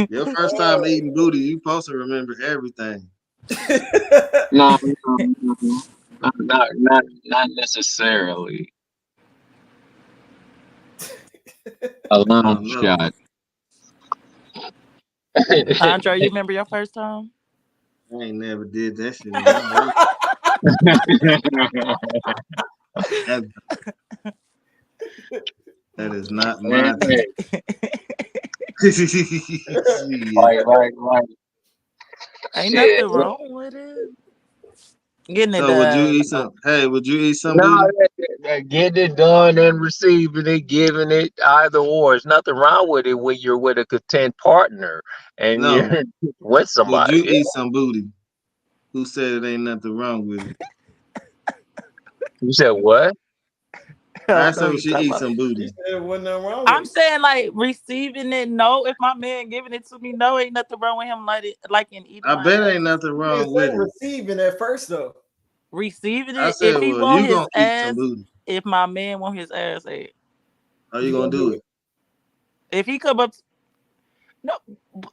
Your first time eating booty, you supposed to remember everything. No, no, no, no. Not necessarily a I long don't know. shot. Andre, you remember your first time? I ain't never did that shit in my life. That, that is not my Hey, shit. like, Ain't shit. nothing wrong with it. Getting it So would you eat done. some? Hey, would you eat some No, booty? getting it done and receiving it, giving it, either or. There's nothing wrong with it when you're with a content partner and No. you're with Would you somebody. Yeah. eat some booty? Who said it ain't nothing wrong with it? You said what? I I don't know said what we you should talking eat about. some He booty. said wasn't nothing wrong with I'm it. saying like receiving it. No, if my man giving it to me, no, ain't nothing wrong with him like in eating I my bet ain't ass. nothing You didn't wrong say with it. receiving at first though. Receiving I it, said, if he well, want you his gonna eat some ass, booty. if my man want his ass ate, How you You gonna gonna do do it? it. if he come up, no,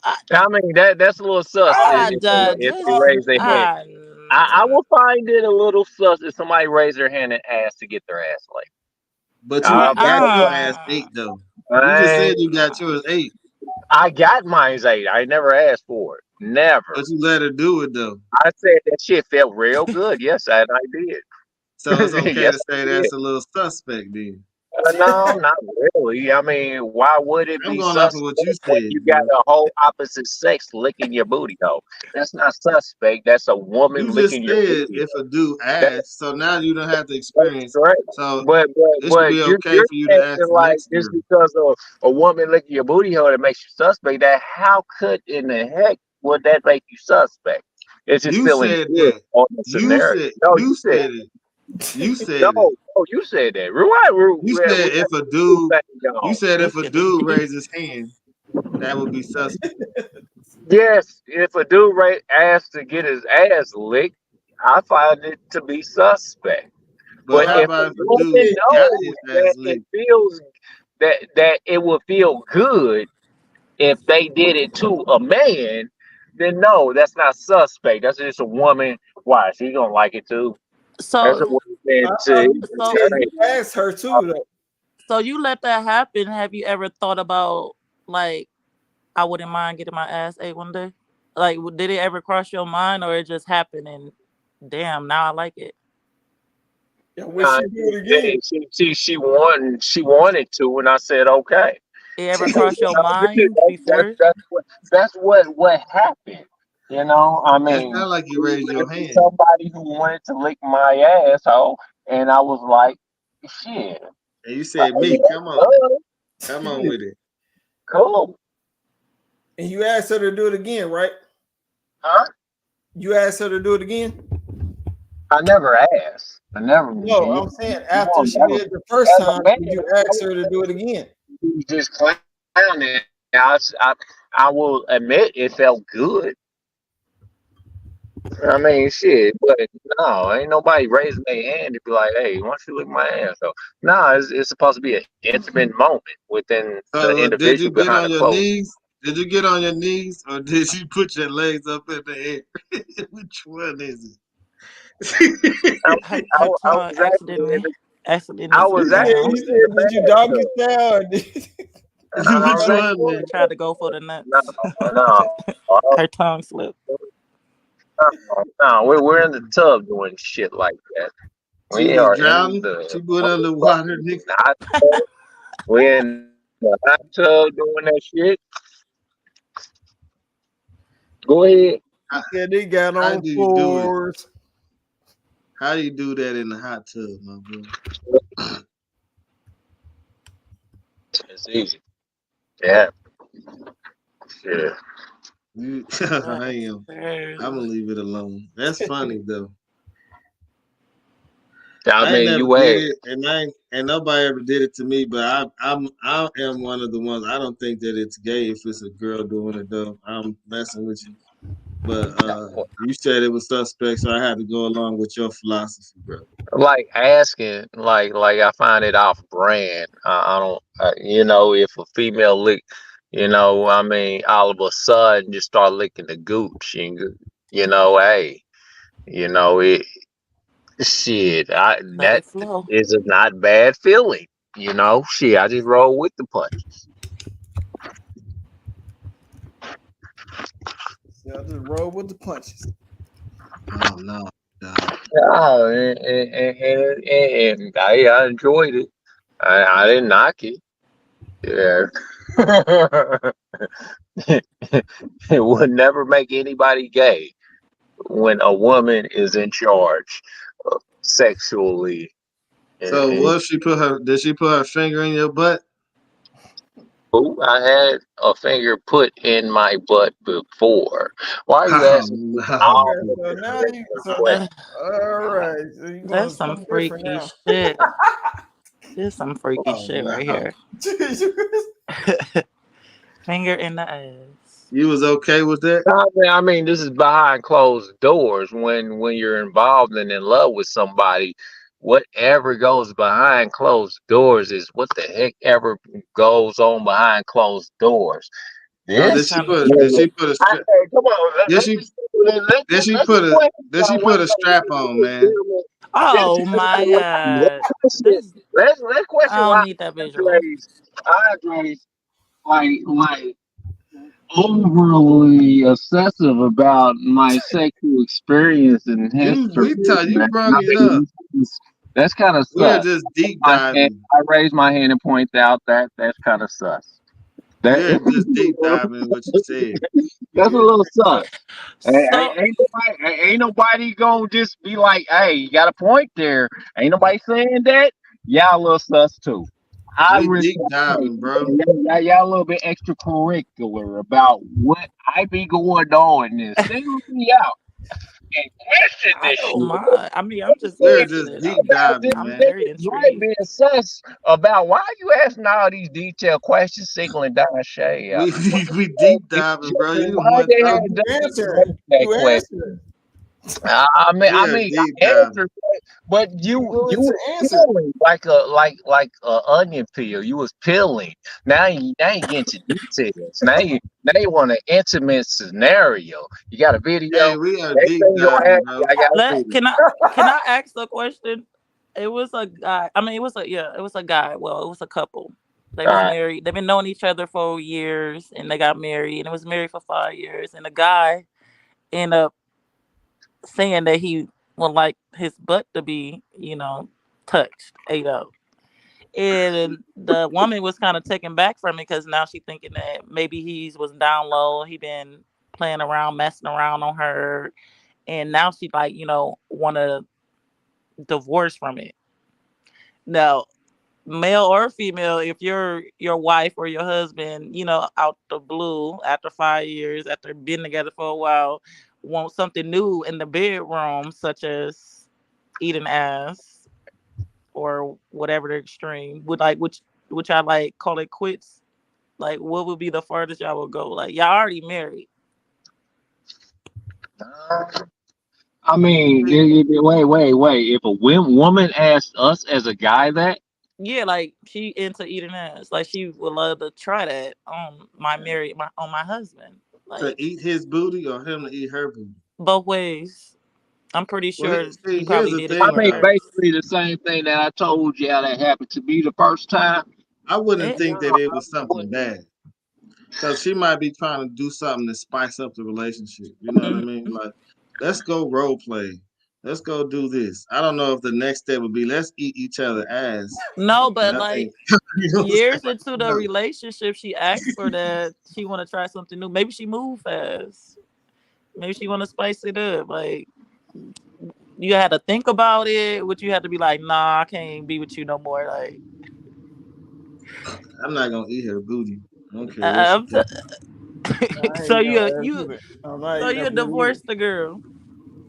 I, I mean, that's a little sus All right, if they just raise their hand. I will find it a little sus if somebody raise their hand and ask to get their ass laid. But you I'll got tell your you, ass ate though. You just I said you got yours ate, I got mine's eight. I never asked for it. Never. but you let her do it though. I said that shit felt real good. Yes, and I So it's did. okay Yes, to I say did. that's a little suspect then. No, not really. I mean, why would it I'm be going off of suspect what you when said, you got bro. a whole opposite sex licking your booty hole? That's not suspect. That's a woman You just licking your said booty if a hole. dude That, asks, so now you don't have to that's experience. great. So But it should be okay you're for you to ask acting the like next just girl. because of a woman licking your booty hole that makes you suspect. That how could in the heck would that make you suspect? It's just You feeling said good that. on the scenario. No, You you said said it. You no. said it. Oh, you said that. Rewind. You We said got if a two dude things you on. said if look a at it. dude raised his hand, that would be suspect. Yes, if a dude asks to get his ass licked, I find it to be suspect. But But how Nah, if a about if a you woman dude said got his knows that ass it licked? feels that it will feel good if they did it to a man, then no, that's not suspect. That's just a woman. Why? She gonna like it too. That's a So, woman I to you so, said you hey, asked her too though. so you let that happen. Have you ever thought about like I wouldn't mind getting my ass ate one day? Like, did it ever cross your mind, or it just happened and damn, now I like it? Yeah, when she do it again. she wanted to, and I said okay. It ever crossed your Because mind before? that's what happened. I That's mean, not like you raised your hand. somebody who wanted to lick my asshole, and I was like, shit, And you said me, come on. Come on with it. cool, And you asked her to do it again, right? huh? You asked her to do it again? I never asked. I never. No, You, I'm saying you after won't she never. did it the first As a time, man, did you ask her to do it again? you just clowning. I will admit it felt good. I mean, shit, but no, ain't nobody raising their hand to be like, "Hey, why don't you lick my ass?" So, no, it's supposed to be an intimate moment within the So did you individual get behind on the your clothes. knees? Did you get on your knees or did you put your legs up in the air? Which one is it? I, Her I tongue was actually in accidentally the, accidentally I You slipped was said down. you actually in the said did you doggy bathtub. style or did I Which was you one, actually man? It tried to go for the no, nuts. no, Her tongue slipped. no. We're in the tub doing shit like that. She We was are in drowning. the She went underwater, motherfucking nigga. hot tub. We're in the hot tub doing that shit. Go ahead. How, said they got how on do you do it? fours? How do you do that in the hot tub, my boy? It's easy. Yeah. Shit. You, I That's am. I'm gonna crazy. leave it alone. That's funny though. I I ain't mean, never you did ain't. it, and nobody ever did it to me. But I am one of the ones. I don't think that it's gay if it's a girl doing it though. I'm messing with you. But you said it was suspect, so I had to go along with your philosophy, bro. Like asking, like I find it off brand. I don't, if a female lick I mean, all of a sudden just start licking the gooch, and hey, it shit. Let That it flow. is a not bad feeling. Shit. I just roll with the punches. So I just roll with the punches. Oh no. Yeah, and I enjoyed it. I didn't knock it. Yeah. It would never make anybody gay when a woman is in charge sexually. So what if did she put her finger in your butt? I had a finger put in my butt before. Why are you Oh asking no. all Okay, so the now you That, all right. So you going that's some something different freaky now. shit. This some freaky Oh shit right no. here. Finger in the ass. You was okay with that? I mean, this is behind closed doors. When you're involved and in love with somebody, whatever goes behind closed doors is what the heck ever goes on behind closed doors. Oh, That's This, kind of did she put a strap? come on, Did she did she let's put a explain did she put a strap on, man? Oh my god. This Let's I question don't why need that visual. Andre's like overly obsessive about my sexual experience and history. You Man. brung I it up. mean, that's kind of We're sus. just deep My hand, diving. I raise my hand and point out that that's kind of sus. That We're just deep diving what you said. that's a little sus. So Ain't nobody gonna just be like, "Hey, you got a point there." Ain't nobody saying that. Y'all a little sus too. I We deep respect. diving, bro. Y'all a little bit extracurricular about what I be going on and single me out and question I this don't shit. mind. I mean, I'm just We're just interested. deep diving, I'm man. very Right, intrigued. being sus about why you asking all these detailed questions, singling down Shay out. We we deep diving, bro. You the Why one they talking. had You done answering. that You question? answering. We're I deep diving. answered, but You willing you to was answer. peeling like a onion peel. You was peeling. Now you get into details. Now you want an intimate scenario. You got a Hey, video. we are Next deep thing you gonna diving, ask me, bro. I got a Let video. can I ask a question? It was a guy. I mean, it was a guy. Well, it was a couple. They All was right. married. They've been knowing each other for years, and they got married. And it was married for 5 years. And the guy ended up saying that he would like his butt to be, touched, ate up. And the woman was kind of taken back from it because now she thinking that maybe he was down low. He been playing around, messing around on her, and now she like want to divorce from it. Now, male or female, if your wife or your husband, out the blue after 5 years, after being together for a while, want something new in the bedroom, such as eating ass or whatever the extreme, which I like call it quits. Like, what would be the farthest y'all would go? Like, y'all already married. I mean, wait. If a woman asked us as a guy that, Yeah, like she into eating ass. Like she would love to try that on my husband. To Like eat his booty or him to eat her booty. both ways. I'm pretty Well, sure see, he here's probably the did it I thing, for mean, though. her. basically the same thing that I told you how that happened to me the first time. I wouldn't Eh, think that it was something bad because she might be trying to do something to spice up the relationship. You know what I mhm. mean? Like, let's go role play. Let's go do this. I don't know if the next step would be let's eat each other ass. No, And but I think like you know what I'm years saying? into the No. relationship, she asked for that. She want to try something new. Maybe she moved fast. Maybe she want to spice it up. Like you had to think about it. Would you have to be like, nah, I can't be with you no more. Like, I'm not gonna eat her booty. I don't care what she I'm thinks. I so ain't you gonna ask you either. I'm not so eating you that booty either. divorced the girl.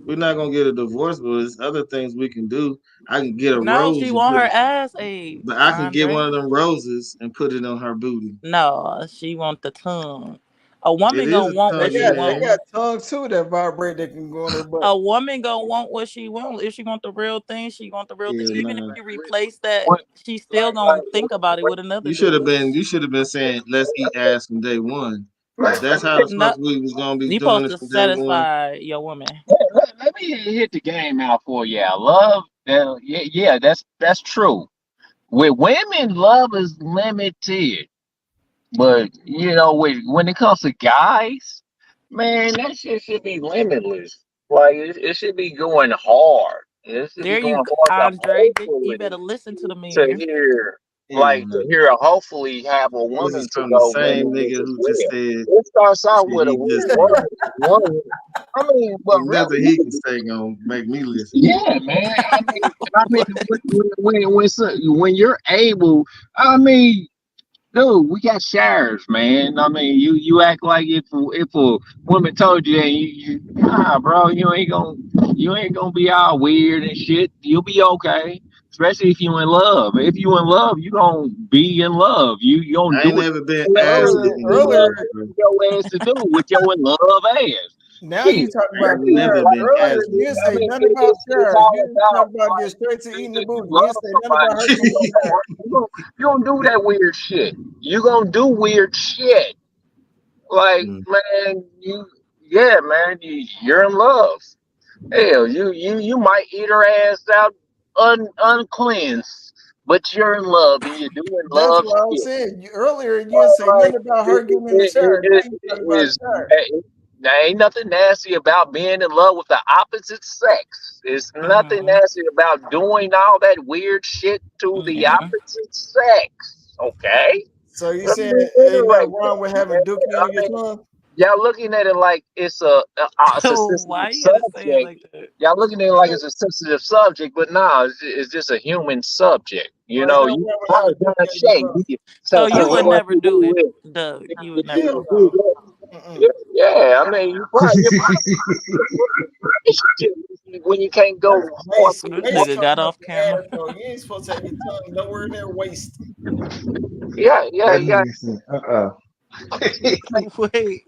We're not gonna get a divorce, but there's other things we can do. I can get a No, she rose and want put her it, ass ate, but I can get Andre. one of them roses and put it on her booty. No, she want the tongue. A It woman is gonna a want They what tongue she in got the they want. ass. got tongues too that vibrate that can go on their butt. A woman gonna want what she want. If she want the real thing, she want the real thing. Yeah, Even if nah. you replace that, What she still gonna think about it with another You should have dude. been. You should have been saying, "Let's eat ass from day one." If that's how the No, fuck we was gonna be you doing supposed this to from day one, satisfy your woman. let me hit the game out for you. Love, yeah, that's true. With women, love is limited, but when it comes to guys, man, that shit should be limitless. Like it should be going hard. It should be There you going go, hard Andre. You better hopefully listen to the to man. hear, hell no. hopefully have a This is woman to from the go same limitless nigga as who just well. said It starts out shit with a he weird just said. one. I mean, but Ain't nothing really, he can say gonna make me listen. yeah, man. I mean, when you're able, I mean, dude, we got showers, man. I mean, you act like if a woman told you that nah, bro, you ain't gonna be all weird and shit. You'll be okay. Especially if you in love. If you in love, you gonna be in love. You gonna I do ain't what never been asked you to Earlier, be in in love earlier. love, bro. your ass to do with your in love ass. Now you Shit. talk I about never Sharon. been Earlier, asked to you be didn't I say in mean, nothing about it's Sharon. all You didn't talk about about like getting straight to eating the if you booty. You love didn't say nothing somebody, about her getting the shaft. you gonna do that weird shit. You gonna do weird shit. Like, love. man, yeah, man, you're in love. Hell, you might eat her ass out uncleansed, but you're in love and you're doing That's love what I was shit. saying. Earlier, you didn't say Like nothing about it, her getting in the it, shower. Now it, you it talking about is. the There ain't nothing nasty about being in love with the opposite sex. It's nothing Hmm. nasty about doing all that weird shit to the Hmm. opposite sex. Okay? So you Let me saying ain't nothing reiterate wrong with that, having man. dookie I on your mean, tongue? y'all looking at it like it's a Why sensitive you gotta say it subject. like that? Y'all looking at it like it's a sensitive subject, but nah, it's just a human subject. Well, ain't nothing You wrong with probably having done dookie on your Shay. tongue. So So you would what never you do do it, is Doug. You would you never Hell do do no. that. Mm-mm. Yeah, I mean, you probably when you can't go That's hard. waste. it. This Waste nigga got coming up off your camera. ass, though. You ain't supposed to have your tongue nowhere near waist. That Yeah. nigga said, Wait.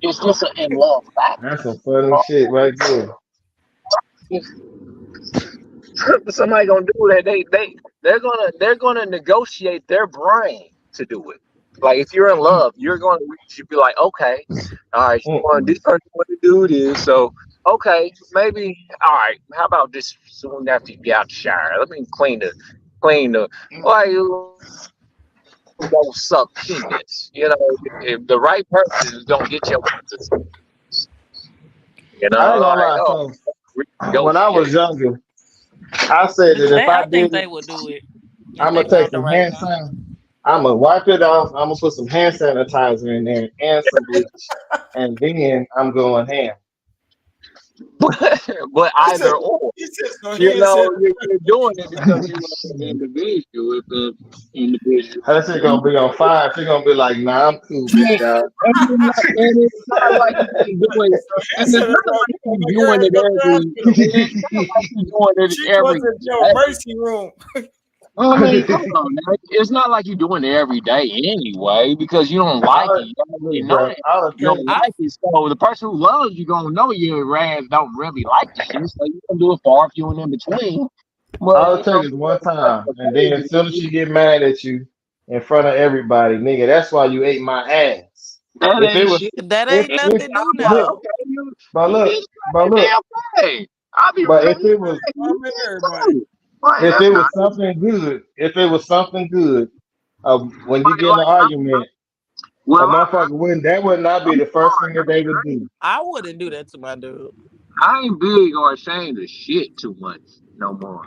It's just an in love That's factor. some funny shit right there. Somebody gonna do that. They're gonna negotiate their brain to do it. Like if you're in love, you be like, okay, all right, Mm-mm. this person want to do this, so okay, maybe all right. How about this? Soon after you get out the shower, let me clean the like those subpoenas. If the right person is gonna get your attention, I ain't gonna like lie. oh, So when I was negotiate. younger, I said that if I I think did they it, would do it if I'm they gonna take found the some right hand one. sanitizer. I'm gonna wipe it off. I'm gonna put some hand sanitizer in there and some bleach, and then I'm going ham. But He said, either or. he said, so he said, You're doing it because you love the individual. If the individual, That shit gonna be on fire. She gonna be like, "Nah, I'm cool, big and dog." it's not like you can do it, so he and said, it's not you like gonna you're make her doing ass it go to the hospital. it's not like you're doing it She goes every to your day. emergency room. I mean, come on, man. It's not like you're doing it every day anyway, because you don't like it. I'll, You already look, know bro. that. I'll You tell don't you. I like it. So the person who loves you gonna know your ass don't really like the shit. So you gonna do it far few and in between. But I'll tell you this one time, and then as soon as she get mad at you in front of everybody, nigga, that's why you ate my ass. that If it ain't was, shit. that if ain't It's if nothing new look, now. okay. but You look, did but the look, damn thing. I'll be but right if it was, back. I'm You in did everybody. too. Like if that's it not was something good, if it was something good, when you like, get in an argument, a well, motherfucker wouldn't. That would not be the first thing that they would do. I wouldn't do that to my dude. I ain't big or ashamed of shit too much no more.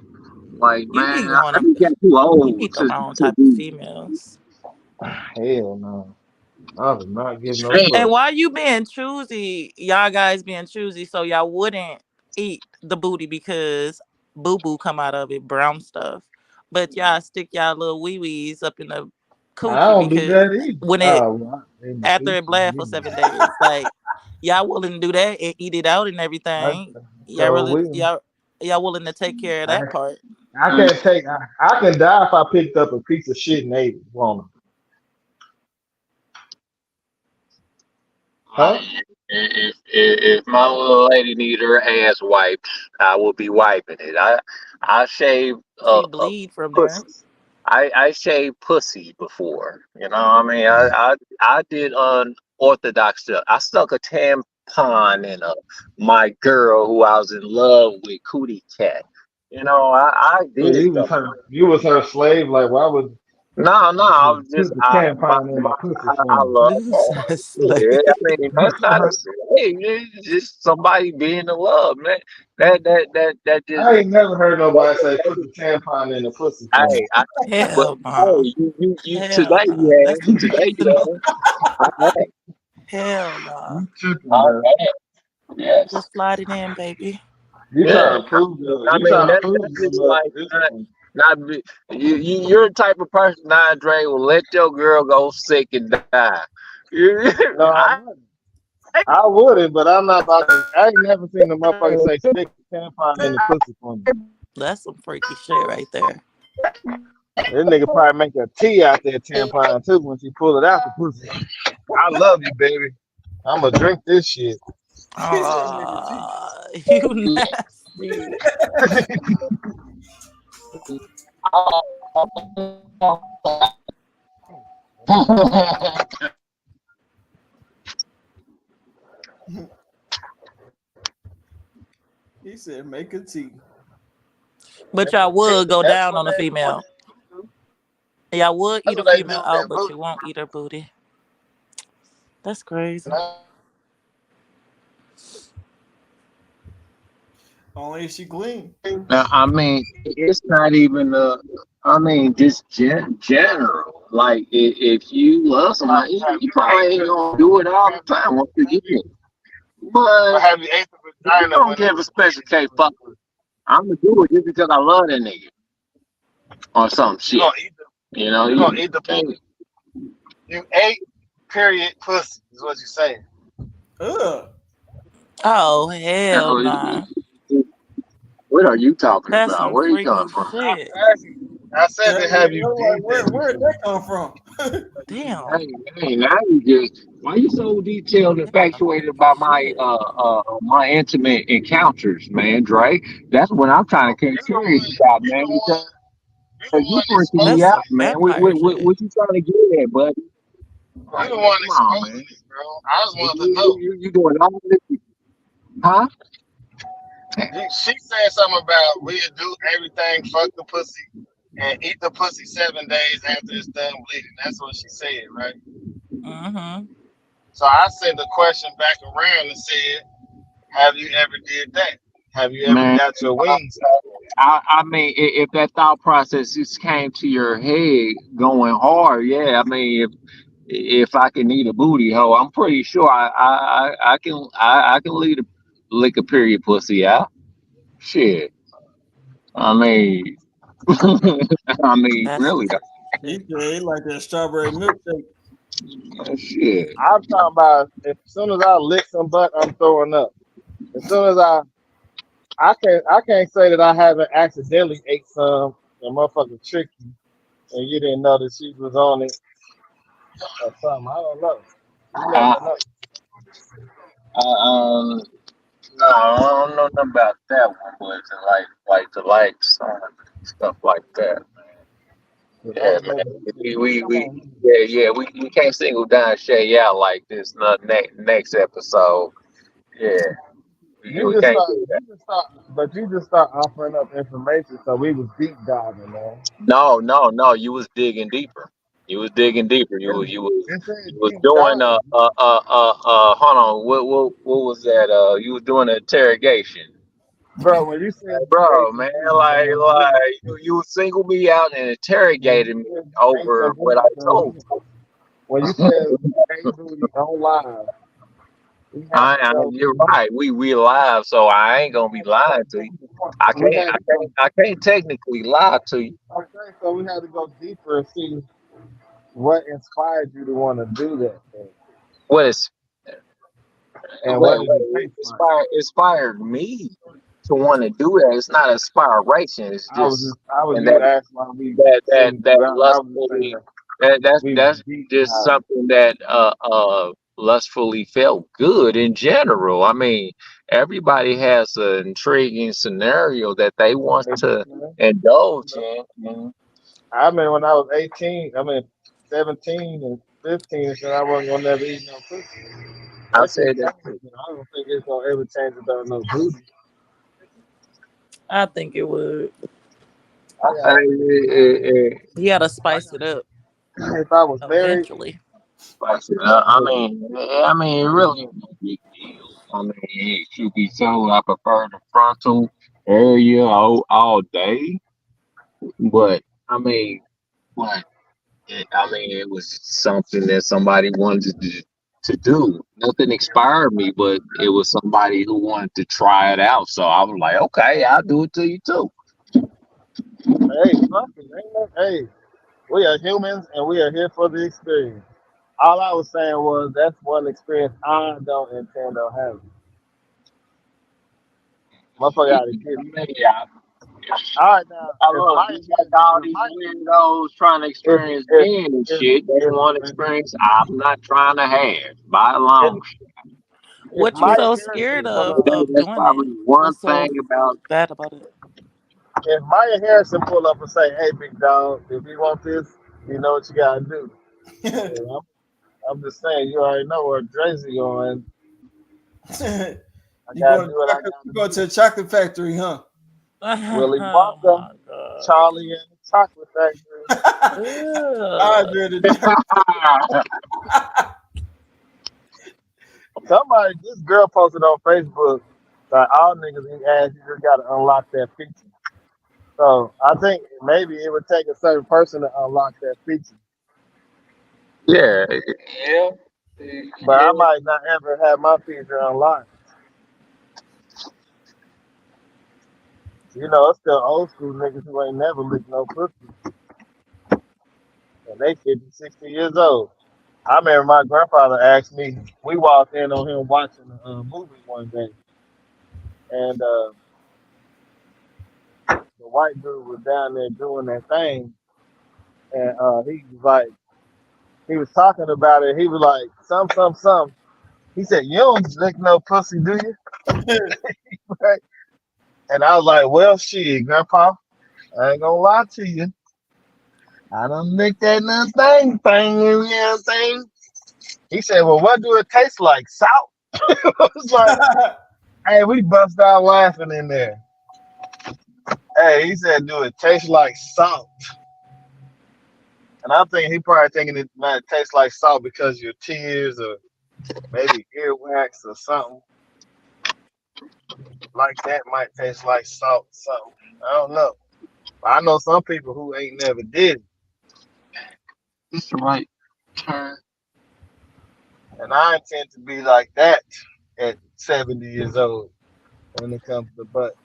Like You man, be going I up be there. getting too You old meet the to wrong to type of be females. Hell no, I was not getting no ashamed. And fuck. why you being choosy, y'all guys being choosy, so y'all wouldn't eat the booty because boo boo come out of it, brown stuff. But y'all stick y'all little wee wees up in the I coochie don't do because that either. when it Oh, well, in the after it coochie, blast for yeah. 7 days, like y'all willing to do that and eat it out and I everything. Y'all so really will. y'all willing to take care of I that part. I can't take. I can die if I picked up a piece of shit and ate it. Woman. Huh? If my little lady need her ass wiped, I will be wiping it. I shave She a bleed from there. pussy. I shaved pussy before. You know what I mean? I did unorthodox stuff. I stuck a tampon in my girl who I was in love with, Cootie Cat. You know, I So did stuff. you was her slave. Like, why would No, I was you just put the tampon in the pussy I for me? love Dude her. said slave. Yeah, I mean that's not a slave. It's just somebody being in love, man. That just I ain't never heard nobody say put the tampon in the pussy for me. hey, but Hell no. hey, you Hell today no. you That's have today even you have. I have. hell no. You tripping, I bro. have. Yes. Just slide it in, baby. You Yeah. trying to prove your I you mean trying to that prove that's your just love like at this not point. not be, you're the type of person, Andre, will let your girl go sick and die. No, I I wouldn't. I wouldn't, but I'm not about to. I ain't never seen a motherfucker say stick the tampon in the pussy for me. That's some freaky shit right there. This nigga probably make a tea out that tampon too when she pull it out the pussy. I love you, baby. I'm gonna drink this shit. He said, "Nigga, You nasty. he said, make a tea." But y'all would go that's down what on a they female. Y'all would that's eat a what they do female with out, that but booty. you won't eat her booty. That's crazy. Only if she clean. Now, I mean, it's not even I mean, just general. Like, if you love somebody, you probably ain't gonna do it all the time once you get it. Or But have you ate the if you vagina don't when it give a was special K fuck, I'm gonna do it just because I love that nigga or some you shit. gonna eat You know, you you gonna eat the pussy. You ate period pussy is what you saying. Ugh. Oh hell nah. what are you talking That's about? some Where are you freaky coming from? shit. I said Yeah, to have you I'm like, did that where'd before. that come from? Damn. Hey, now you just why you so detailed and That's infatuated freaky about my shit. my intimate encounters, man, Dre? That's what I'm trying to get serious about, You man, the because one you freaking me That's out, some exposing man. vampire shit. What you trying to get at, buddy? it. You Like, the one come on, man. exposing it, bro. I just wanted to know. You doing all this, huh? She said something about we'll do everything, fuck the pussy, and eat the pussy 7 days after it's done bleeding. That's what she said, right? Mm-hmm. So I sent the question back around and said, have you ever did that? Have you ever Man, got your wings? I mean, if that thought process just came to your head going hard, yeah. I mean, if I can eat a booty hole, I'm pretty sure I can lick a period pussy out. Shit. I mean, I mean, That's really, some though. He shit. said he like that strawberry milkshake. Shit. I'm talking about as soon as I lick some butt, I'm throwing up. As soon as I can't say that I haven't accidentally ate some. The motherfucker tricked you, and you didn't know that she was on it or something. I don't know. You I, never know. um, no, I don't know nothing about that one, but to like some stuff like that. 'Cause Yeah, I'm man. making come We on. we can't single down Shay out like this. Not next episode. Yeah, we can't do that. You just start offering up information, so we was deep diving, man. No. You was digging deeper. You was digging deeper. It You said was deep doing dive. hold on. What was that? You was doing an interrogation. Bro, when you said you ate Bro, some man, booty, man, you single me out and when you interrogated me said you ate some over what I booty, told man, when you said you ate booty on live, we had to go you're to right. We live, so I ain't gonna be lying to you. we had to go I can't technically lie to you. okay, so we had to go deeper and see what inspired you to want to do that thing. What is And what did it taste like? inspired me to want to do that? It's not inspiration. It's just I was and just asking why we singled that you out. I was just saying lustfully. we was That's deep just diving. something that lustfully felt good in general. I mean, everybody has an intriguing scenario that they want to indulge in. I remember when I was 18, 17 and 15, so I wasn't gonna never eat no pussy. I That shit said that. changed. I don't think it's gonna ever change without no booty. I think it would. I got, You gotta spice it up if I was married, eventually. I mean, it really ain't no big deal. I mean, truth be told, I prefer the frontal area all day. But I mean, but I mean, it was something that somebody wanted to do. Nothing inspired me, but it was somebody who wanted to try it out. So I was like, okay, I'll do it to you too. hey, fuck it, ain't no, hey, we are humans and we are here for the experience. All I was saying was that's one experience I don't intend on having. Motherfucker got to get me. Yeah, All right, now I if love my you got all these my weirdos trying to if experience men and shit. They want to if experience I'm not trying to have by a if, long if What you Maya so Harrison scared pull of up, That's doing it? probably one What's thing so about bad about it? if Maya Harrison pull up and say, "Hey, big dog, if you want this, you know what you gotta do." And I'm just saying, you already know where Drazy going. I you gotta go do what I you gotta go to do. the chocolate factory, huh? Willy Oh Wonka, my god. Charlie and the Chocolate Factory. I Ugh. did it. Somebody, this girl posted on Facebook that all niggas eat ass. You just gotta unlock that feature. So I think maybe it would take a certain person to unlock that feature. yeah, yeah, But I yeah. might not ever have my feature unlocked. You know, it's still old school niggas who ain't never licked no pussy. And they 50, 60 years old. I remember my grandfather asked me, we walked in on him watching a movie one day. And the white dude was down there doing that thing. And he was like, he was talking about it. He was like, some. He said, you don't lick no pussy, do you? Right? And I was like, well, shit, Grandpa, I ain't gonna lie to you. I done licked that little thing, you know what I'm saying? He said, well, what do it taste like? Salt? I was like, hey, we bust out laughing in there. Hey, he said, do it taste like salt? And I'm thinking he probably thinking it might taste like salt because of your tears or maybe earwax or something like that might taste like salt. Something. I don't know. But I know some people who ain't never did it. It's the right turn. And I intend to be like that at 70 years old when it comes to butt.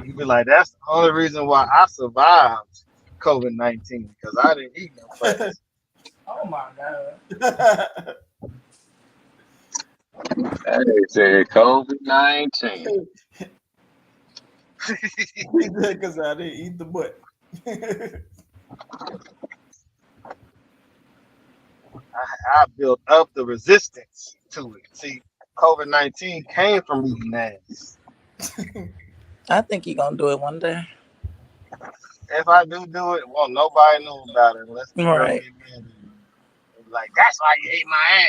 You be like, that's the only reason why I survived COVID-19 because I didn't eat no place. Oh my god. They said COVID-19. Because I didn't eat the butt. I built up the resistance to it. See, COVID-19 came from eating ass. I think he gonna do it one day. If I do it, well, nobody know about it unless the girl Right. get mad at me. Like, that's why you ate my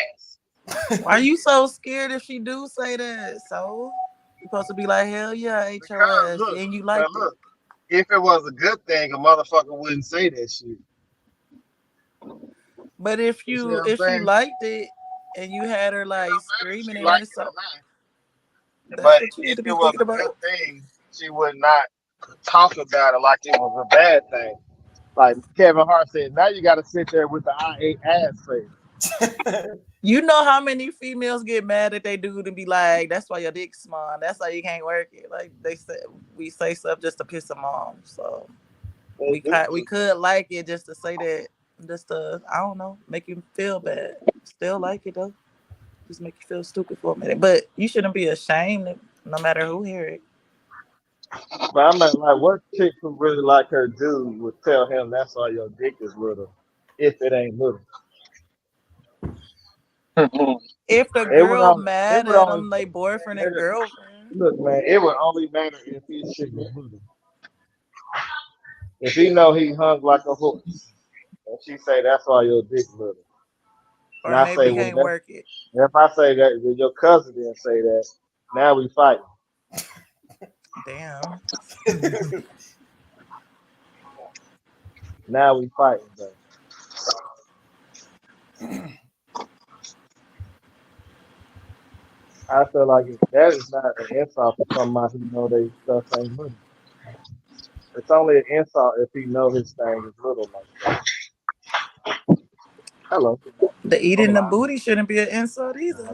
ass. Why you so scared if she do say that? So you supposed to be like, hell yeah, I ate your Because ass look, and you but liked it. look, if it was a good thing, a motherfucker wouldn't say that shit. But if You see you what I'm saying? liked it and you had her like screaming She in it, liked it so or not. that's But what you need if to it be was thinking a good about. thing, she would not talk about it like it was a bad thing. Like Kevin Hart said, now you got to sit there with the I ate ass face. You know how many females get mad at they dude and be like, "That's why your dick's small. That's why you can't work it." Like they say, we say stuff just to piss them off. So They do we too. could like it just to say that, just to I don't know, make you feel bad. Still like it though. Just make you feel stupid for a minute. But you shouldn't be ashamed, no matter who hear it. But I'm like, what chick who really like her dude would tell him that's why your dick is little, if it ain't little. If the It would girl only, it mad would at only, him, they boyfriend and girlfriend. look, man, it would only matter if his shit was little. If he know he hung like a horse, and she say that's why your dick little, and Or I maybe say, he well, can't work it. if I say that, then your cousin didn't say that. Now we fighting. Damn. Now we fighting, though. I feel like if that is not an insult to somebody who know they stuff ain't little. It's only an insult if he know his thing is little like that. Hello. The eating the booty shouldn't be an insult either.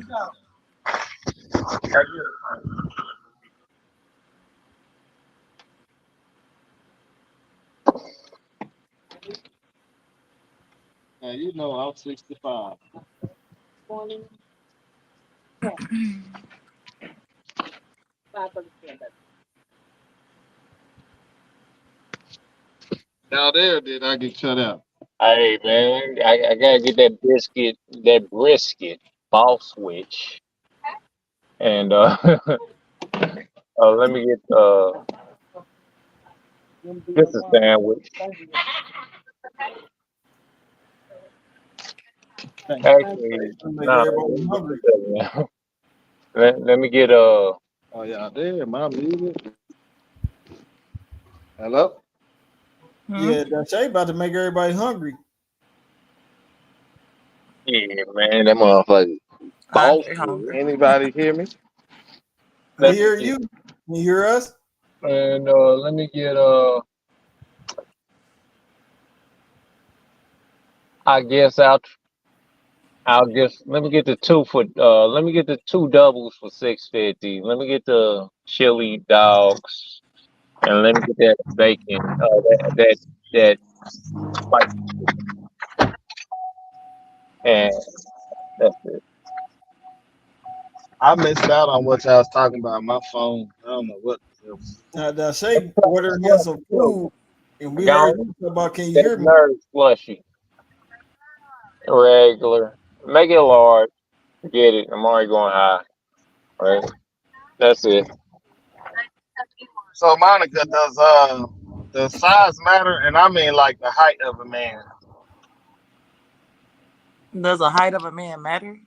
Now you know I'm 65. Now there did I get shut out? Hey man, I gotta get that brisket, ball switch, and let me get just a sandwich. Actually, Make no, everybody hungry. let me get Oh yeah, there, my music. Hello? Yeah, that Shay about to make everybody hungry. yeah, man, that motherfucker. Ball I'm hungry. Anybody hear me? We hear you. You hear us? And let me get I guess I'll just let me get the let me get the two doubles for $6.50. Let me get the chili dogs and let me get that bacon that spicy, and that's it. I missed out on what y'all was talking about. My phone. I don't know what. That Shay ordered him some food, and we heard you talk about. Can you That hear me? nerve slushy, regular. Make it large. Get it. I'm already going high. Right. That's it. So Monica, does the size matter? And I mean like the height of a man. Does the height of a man matter?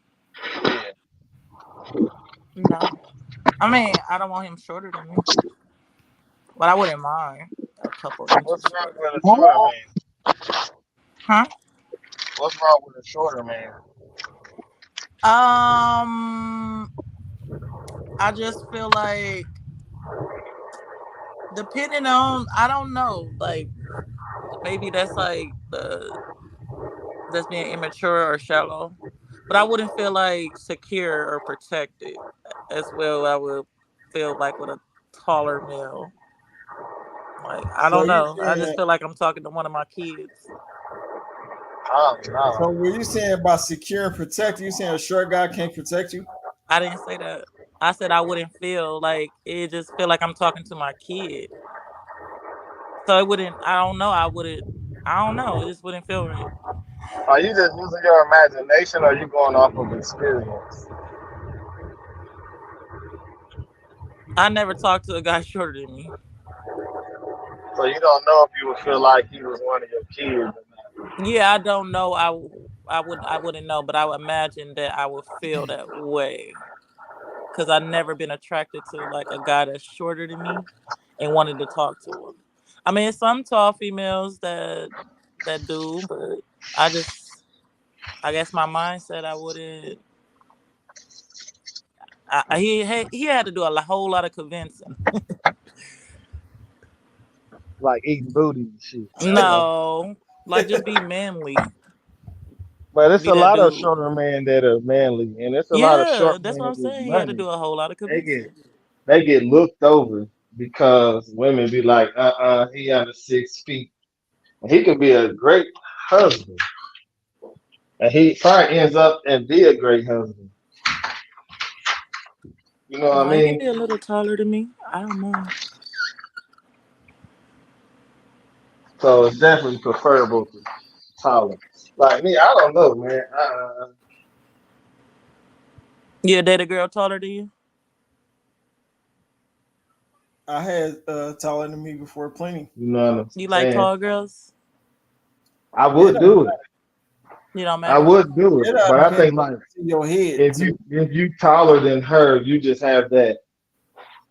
No. I mean, I don't want him shorter than me, but I wouldn't mind a couple inches What's wrong shorter. with a shorter man? Huh? What's wrong with a shorter man? I just feel like depending on, I don't know, like maybe that's like that's being immature or shallow, but I wouldn't feel like secure or protected as well. I would feel like with a taller male. Like I So don't you know. I just saying? feel like I'm talking to one of my kids. Oh So no. were you saying about secure and protect? You saying a short guy can't protect you? I didn't say that. I said I wouldn't feel like it. Just feel like I'm talking to my kid. So it wouldn't. I don't know. I wouldn't. I don't know. It just wouldn't feel right. Are you just using your imagination, or are you going off of experience? I never talked to a guy shorter than me. So you don't know if you would feel like he was one of your kids. Yeah, I don't know. I wouldn't know, but I would imagine that I would feel that way because I've never been attracted to like a guy that's shorter than me and wanted to talk to him. I mean, some tall females that do, but I guess my mindset I wouldn't. He had to do a whole lot of convincing. Like eating booty and shit. No, like just be manly. But it's Be a that lot of dude. shorter men that are manly, and it's a lot of Yeah, short that's what men I'm with saying. He had to money. do a whole lot of They convincing. get looked over because women be like, he under 6 feet. And he could be a great husband, and he probably ends up and be a great husband. You know what I He could mean? be a little taller than me. I don't know. So it's definitely preferable to taller. Like me, I don't know, man. You date a girl taller than you? I had taller than me before, plenty. You know what I'm You like saying? tall girls? I It would don't do it. You don't I matter. would do it it, don't but I depend think like on your head. if you taller than her, you just have that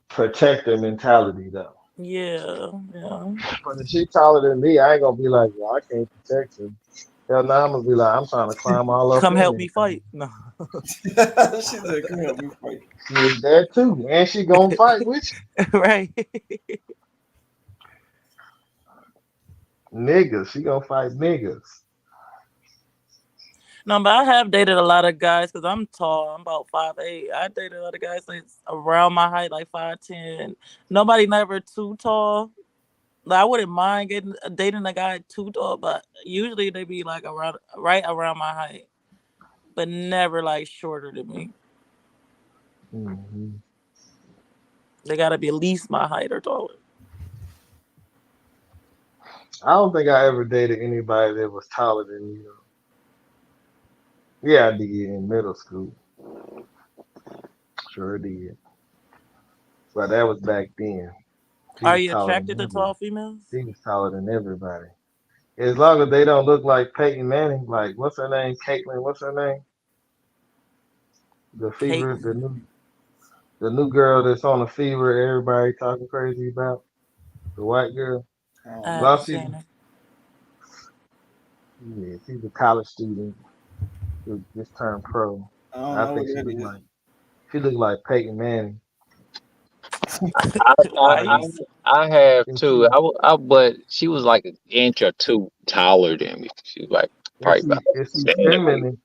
protector mentality though. Yeah. But if she taller than me, I ain't gonna be like, well, I can't protect her. Hell no, I'm gonna be like, I'm trying to climb all up Come in help there. me fight. No. She said, "Come help me fight." She is there too, and she gonna fight with Right. you. Niggas. She gonna fight niggas. No, but I have dated a lot of guys because I'm tall. I'm about 5'8". I dated a lot of guys that's around my height, like 5'10". Nobody never too tall. Like, I wouldn't mind dating a guy too tall, but usually they be like right around my height, but never like shorter than me. Mm-hmm. They gotta be at least my height or taller. I don't think I ever dated anybody that was taller than me. Yeah, I did in middle school. Sure did. But that was back then. He Are was you taller than attracted to everybody. tall females? He was taller than everybody. As long as they don't look like Peyton Manning, like what's her name? Caitlyn, what's her name? The Fever, Caitlyn. the new girl that's on the Fever, everybody talking crazy about. The white girl. I I don't As know. long haven't as she, seen her. yeah, she's a college student who just turned pro. I don't I know think what that is. she looked like Peyton Manning. I, I, Why Like I, you? I have and too. But she was like an inch or two taller than me. She was like probably about she's 7 feet. feminine.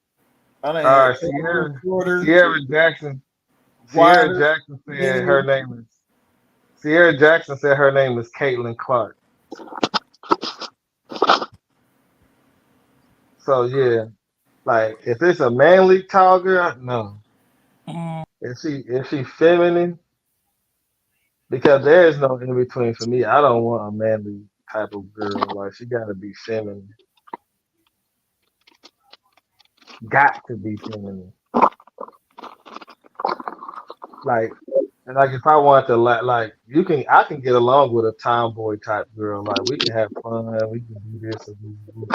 I done All had right, shorter, Sierra Jackson. Sierra wider, Jackson said skinnier. her name is Sierra Jackson said her name is Caitlin Clark. So yeah, like if it's a manly tall girl, no. Mm, If she feminine, because there is no in between for me. I don't want a manly type of girl. Like she gotta be feminine. Got to be feminine. Like and like if I want to like I can get along with a tomboy type girl. Like we can have fun, we can do this and do.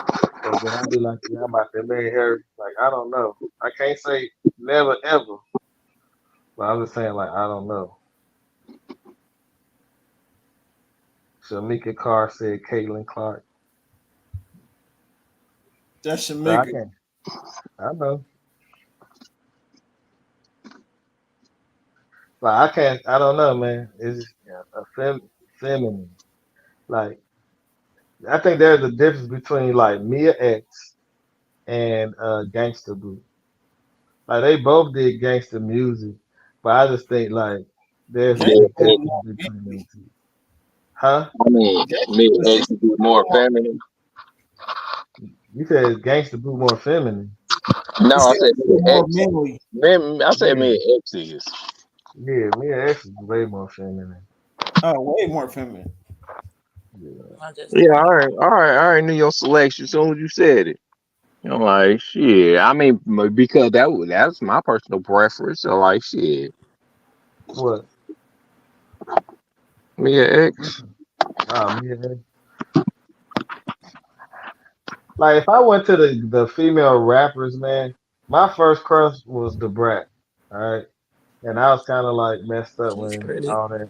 But then I'll be like, yeah, I'm about to marry her. Like I don't know. I can't say never ever. But I'm just saying like I don't know. Shamika Carr said Caitlin Clark. That's So I Shamika. can't. I know. But I can't. I don't know, man. It's a feminine. Like I think there's a difference between like Mia X and Gangsta Boo. Like they both did gangster music, but I just think like there's a Me Gangsta big and was difference more between them manly. two. Huh? I mean, me Gangsta and X would be more was feminine. You said Gangsta Boo more feminine. he No, I said said me and more X. manly. I said Yeah, me and X is. yeah. Mia X is way more feminine. Oh, way more feminine. Yeah. I just Yeah, don't. I already knew your selection as soon as you said it. I'm like, shit. I mean, because that's my personal preference. So like, shit, What? me and X. Mia X. Like if I went to the female rappers, man, my first crush was the Brat. All right. And I was kind of like messed up She's when pretty. all that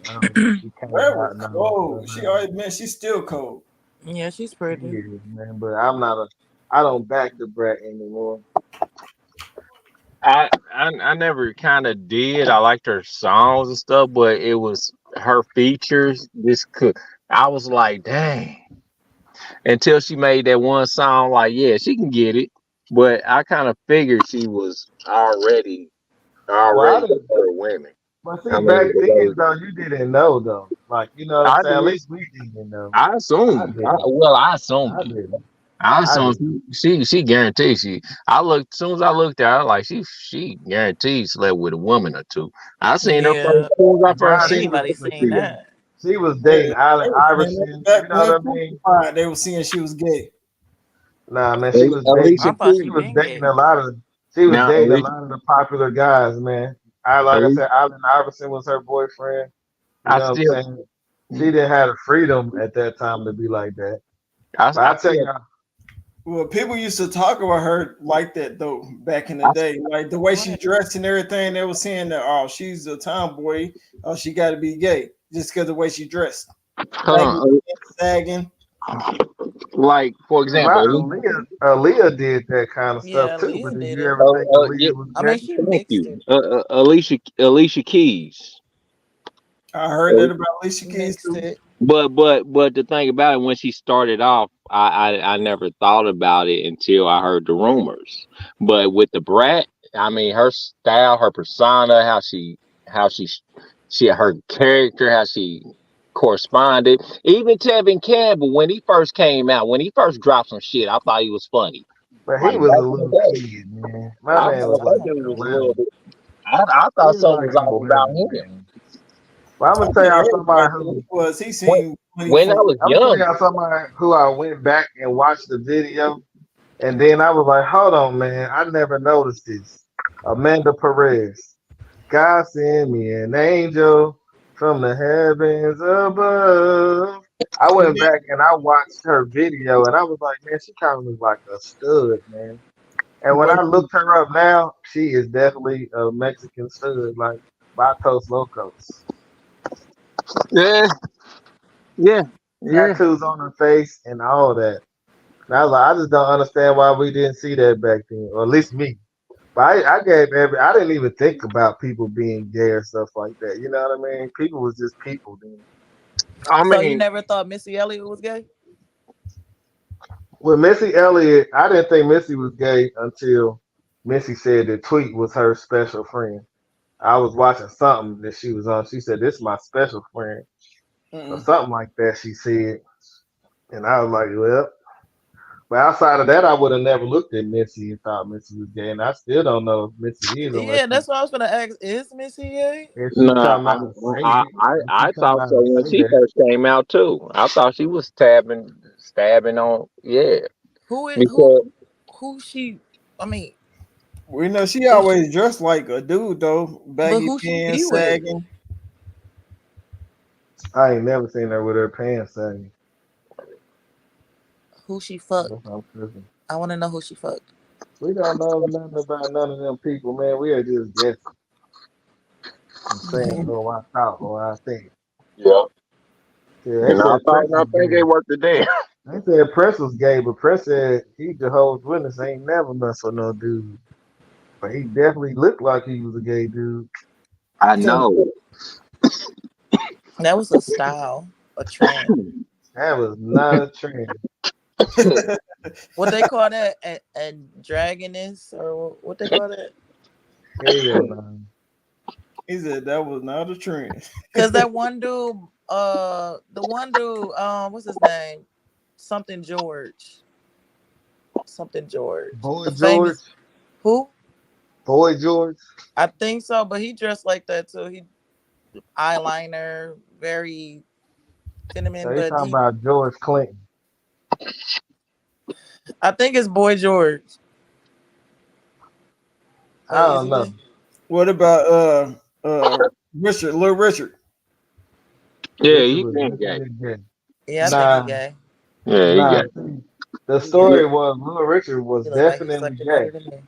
she came That out was and all that stuff cold. She happened. already man, she's still cold. Yeah, she's She pretty. is, man, but I don't back the Brat anymore. I never kind of did. I liked her songs and stuff, but it was her features. I was like, dang. Until she made that one song, like, yeah, she can get it. But I kind of figured she was Well, I already didn't. for women. But I see, mean, back then though, you didn't know though. Like you know what I'm I saying? At did. least we didn't know. I I assumed. didn't. I assumed I it. didn't. I I assumed didn't. she guaranteed she. I looked as soon as I looked at her, like she guaranteed slept with a woman or two. I seen her first. Yeah. As soon as I first God, seen her, Anybody in the seen field. that? she was Hey, dating Allen man, Iverson. back You know when what I Pookie mean? died, they were seeing she was gay. Nah, man, she was Alicia I dating. thought She she Keys. was been dating gay. a lot of. She was Now, dating a lot of the popular guys, man. Like I said, Allen Iverson was her boyfriend. You I know what still, I'm saying? She didn't have the freedom at that time to be like that. But I I tell feel, you, Well, people used to talk about her like that though back in the I, day, like the way she dressed and everything. They were saying that she's a tomboy, she got to be gay just because the way she dressed, baggy, huh, sagging. like for well, example, Aaliyah did that kind of stuff Yeah, too. But Leah did did you it. ever think yeah, Aaliyah was I mean, gay? she thank mixed you, it. Alicia Keys. I heard that about Alicia Keys Mixed too. it. But the thing about it, when she started off, I never thought about it until I heard the rumors. But with the brat, I mean, her style, her persona, how she her character, how she corresponded. Even Tevin Campbell, when he first came out, when he first dropped some shit, I thought he was funny. But he Like was a back in the little day, kid, man. My I man was thought like that dude was a little 11. bit. I He thought was something like was off about 11, him. man. But I'm I gonna tell think y'all somebody everybody who was. He When, seemed when I 24. was I'm gonna tell young. y'all somebody who I went back and watched the video, and then I was like, hold on, man, I never noticed this. Amanda Perez. God send me an angel from the heavens above. I went back and I watched her video and I was like, man, she kind of looks like a stud, man. And when What I looked her up now, she is definitely a Mexican stud, like Batos Locos. Yeah, yeah, yeah. Tattoos on her face and all that. And I was like, I just don't understand why we didn't see that back then, or at least me. But I didn't even think about people being gay or stuff like that. You know what I mean? People was just people then. I So you mean, never thought Missy Elliott was gay? With Missy Elliott, I didn't think Missy was gay until Missy said the tweet was her special friend. I was watching something that she was on. She said, "This is my special friend," or Mm-mm. something like that. She said, and I was like, "Well." But outside of that, I would have never looked at Missy and thought Missy was gay, and I still don't know if Missy is unless Yeah, that's what I was gonna ask. Is Missy gay? if she no, come out and say it. If she I come thought out so and when say she that, first came out too. I thought she was stabbing on, yeah. Who is who? Because Who she? I mean, We know she is she? always dressed like a dude though, But baggy who she be pants, with? sagging. I ain't never seen her with her pants sagging. Who she fucked? That's what I'm tripping. I want to know who she fucked. We don't know nothing about none of them people, man. We are just guessing and saying, "Oh, I thought, or I think." yeah, Yeah, they and I said thought Prince and I was think they gay. worked the damn. They said Prince was gay, but Prince said he Jehovah's Witness ain't never messed with no dude. But he definitely looked like he was a gay dude. I know. That was a style, a trend. That was not a trend. What they call that? A dragoness or what they call that? Hell no. He said that was not a trend. Cause that one dude, what's his name? Something George. Something George. Boy The George. famous who? Boy George. I think so, but he dressed like that too. He eyeliner, very So feminine, they but talking he about George Clinton. I think it's Boy George. I Wait, is don't he know. gay? What about Richard, Little Richard? Yeah, Richard he was been gay. definitely gay. Yeah, I think he Nah, gay. Yeah, he nah. gay. See, the He gay. story was Little Richard was He look like he definitely sucked it gay. better than me.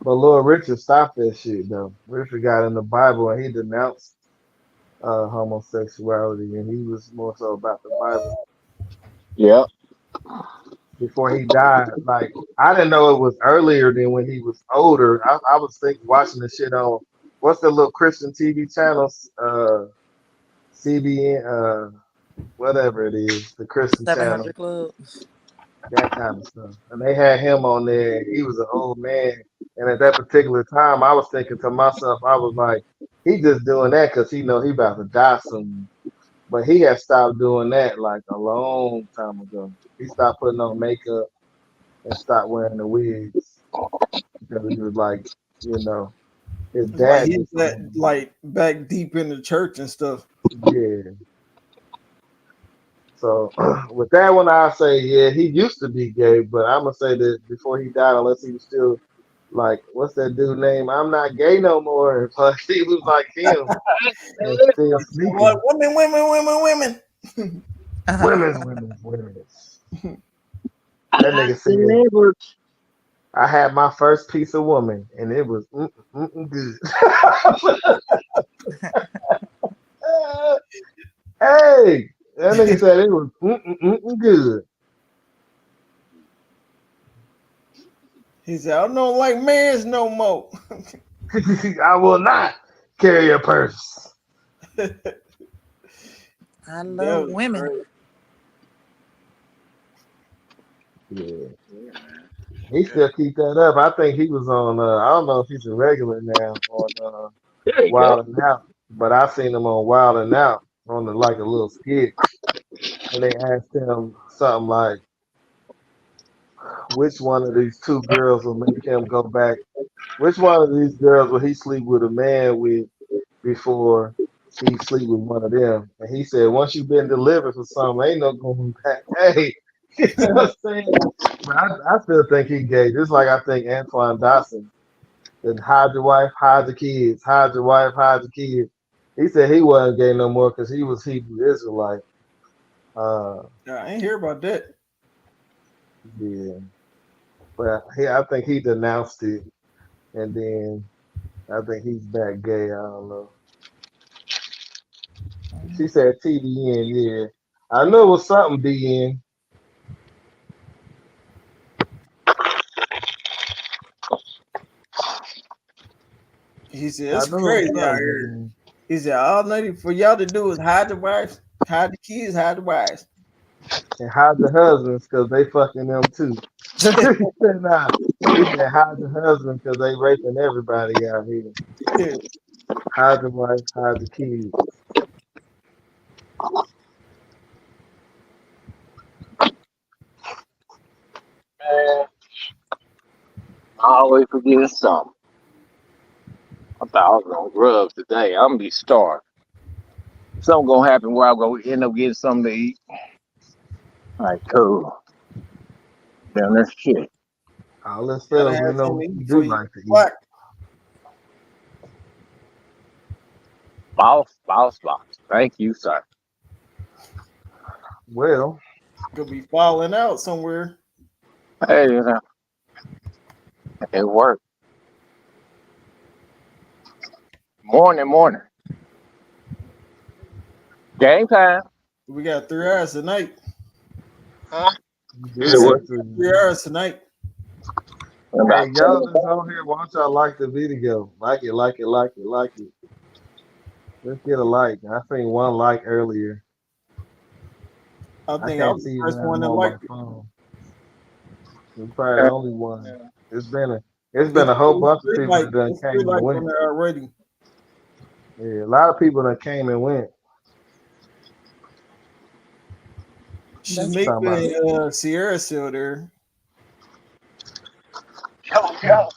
But Lord Richard stopped that shit though. Richard got in the Bible and he denounced homosexuality and he was more so about the Bible Yeah. before he died. Like I didn't know it was earlier than when he was older. I was thinking watching the shit on what's the little Christian TV channels, CBN, whatever it is, the Christian channel, 700 Club. that kind of stuff. And they had him on there. He was an old man. And at that particular time, I was thinking to myself, I was like, he just doing that because he know he about to die soon. But he had stopped doing that like a long time ago. He stopped putting on makeup and stopped wearing the wigs because he was like, you know, his It's like dad he's just that told him, like back deep in the church and stuff. yeah. So with that one, I say, yeah, he used to be gay, but I'm gonna say that before he died, unless he was still like what's that dude name? I'm not gay no more. But he was like him and still Like sneaking. women. Women's. That I nigga said, never. I had my first piece of woman, and it was good. Hey, that nigga said it was good. He said, I don't like mans no more. I will not carry a purse. I That love was women. great. Yeah, he still keep that up. I think he was on. I don't know if he's a regular now on There you go. Wild and Out, but I seen him on Wild and Out on like a little skit, and they asked him something like, "Which one of these two girls will make him go back? Which one of these girls will he sleep with a man with before he sleep with one of them?" And he said, "Once you've been delivered for something, ain't no going back." Hey, you know what I'm saying? But I still think he gay. Just like I think Antoine Dawson. Then hide your wife, hide the kids, hide your wife, hide the kids. He said he wasn't gay no more because he was Hebrew Israelite. Uh, I ain't hear about that. yeah, but I think he denounced it, and then I think he's back gay. I don't know. She said TDN, yeah. I know it was something BN. He said, I it's know it was crazy out something here. BN. He said, all nothing for y'all to do is hide the wives, hide the kids, hide the wives. And hide the husbands because they fucking them too. He said, nah. He said, hide the husbands because they raping everybody out here. Hide the wife, hide the kids. Man, I always forget something. I thought I was gonna grub today. I'm gonna be starved. Something gonna happen where I'm gonna end up getting something to eat. All right, cool. Damn, that's shit. All us Gotta fellas, we have know something what to eat you before do you like to eat. black. Boss. Thank you, sir. Well, Could be falling out somewhere. Hey, it worked. Morning. Game time. We got 3 hours tonight. Huh? you You do said what? got to. 3 hours tonight. Hey, About y'all that's on here, why don't y'all like the video? Like it. Let's get a like. I seen one like earlier. I I think I can't was the see it first now. one I'm that on my liked it. phone. It's probably the seven. only one. It's been a whole bunch of people that done It's three came and likes on went. there already. Yeah, a lot of people that came and went. That's Shanika Talking about and Sierra still there. Yo.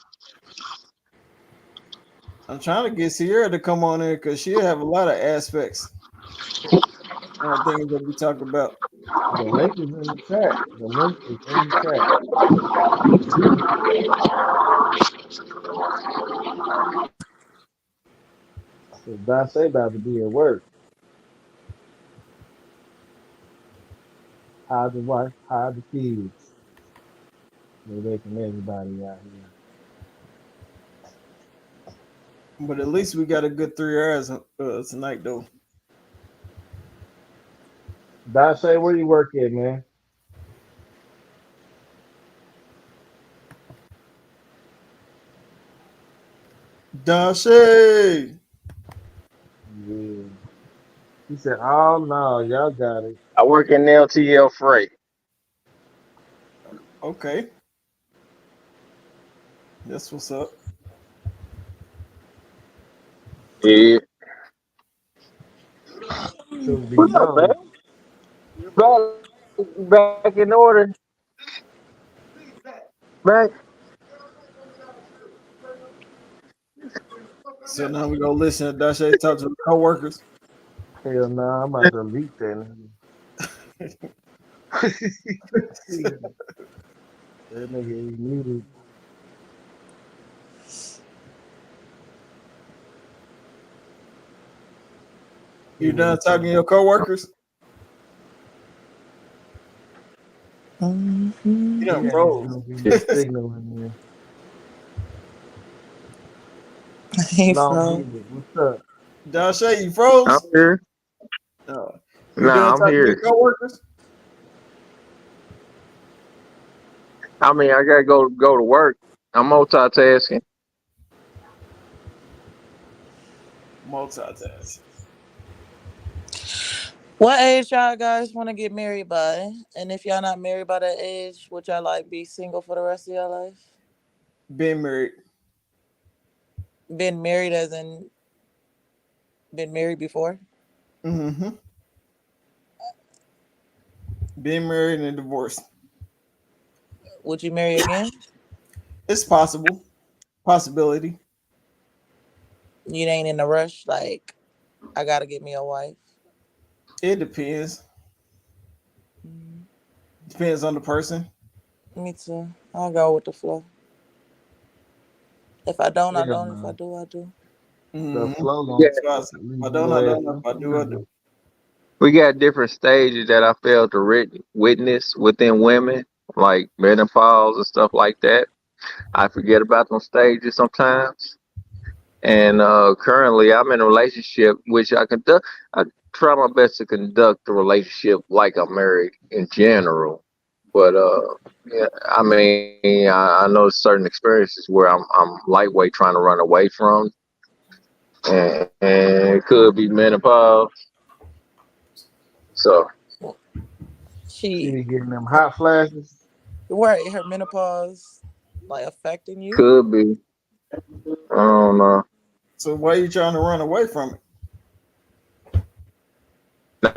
I'm trying to get Sierra to come on there because she'll have a lot of aspects on things that we talk about. the link is in the chat. The link is in the chat. So Dashe about to be at work. Hide the wife, hide the kids. They're making everybody out here. But at least we got a good 3 hours tonight, though. Dashe, where you work at, man? Dashe! Yeah. He said, "Oh no, y'all got it." I work in LTL Freight. Okay, that's what's up. Yeah. Truth be What's up, man? told, You back in order? Back. So now we gonna listen to Dashe talk to the coworkers. hell no, I'm about to delete that. Nigga. That nigga is muted. You done talking to your coworkers? Mhm. You done Yeah, froze. gonna be the signal in He there. Long froze. Beach, what's up? Dashay, you I'm froze? here. You done Nah, I'm talking to your here. coworkers? I mean, I gotta go to work. I'm multitasking. Multitask. What age y'all guys want to get married by? And if y'all not married by that age, would y'all like be single for the rest of your life? Been married. Been married as in been married before? Mm-hmm. Been married and divorced. Would you marry again? It's possible. Possibility. You ain't in a rush. Like, I gotta get me a wife. It depends. Depends on the person. Me too. I'll go with the flow. If I don't, I Yeah, don't. If I man. do, I do. The Mm-hmm. flow gonna Yeah, So I lead don't, your I ass don't. If I into do, I do. nothing. we got different stages that I failed to witness within women, like menopause and stuff like that. I forget about those stages sometimes. And currently, I'm in a relationship which I conduct. I try my best to conduct the relationship like I'm married in general. But yeah, I mean, I know certain experiences where I'm lightweight trying to run away from, and it could be menopause. So She She, be getting them hot flashes. right, her menopause, like affecting you. could be. I don't know. So why you trying to run away from it? Not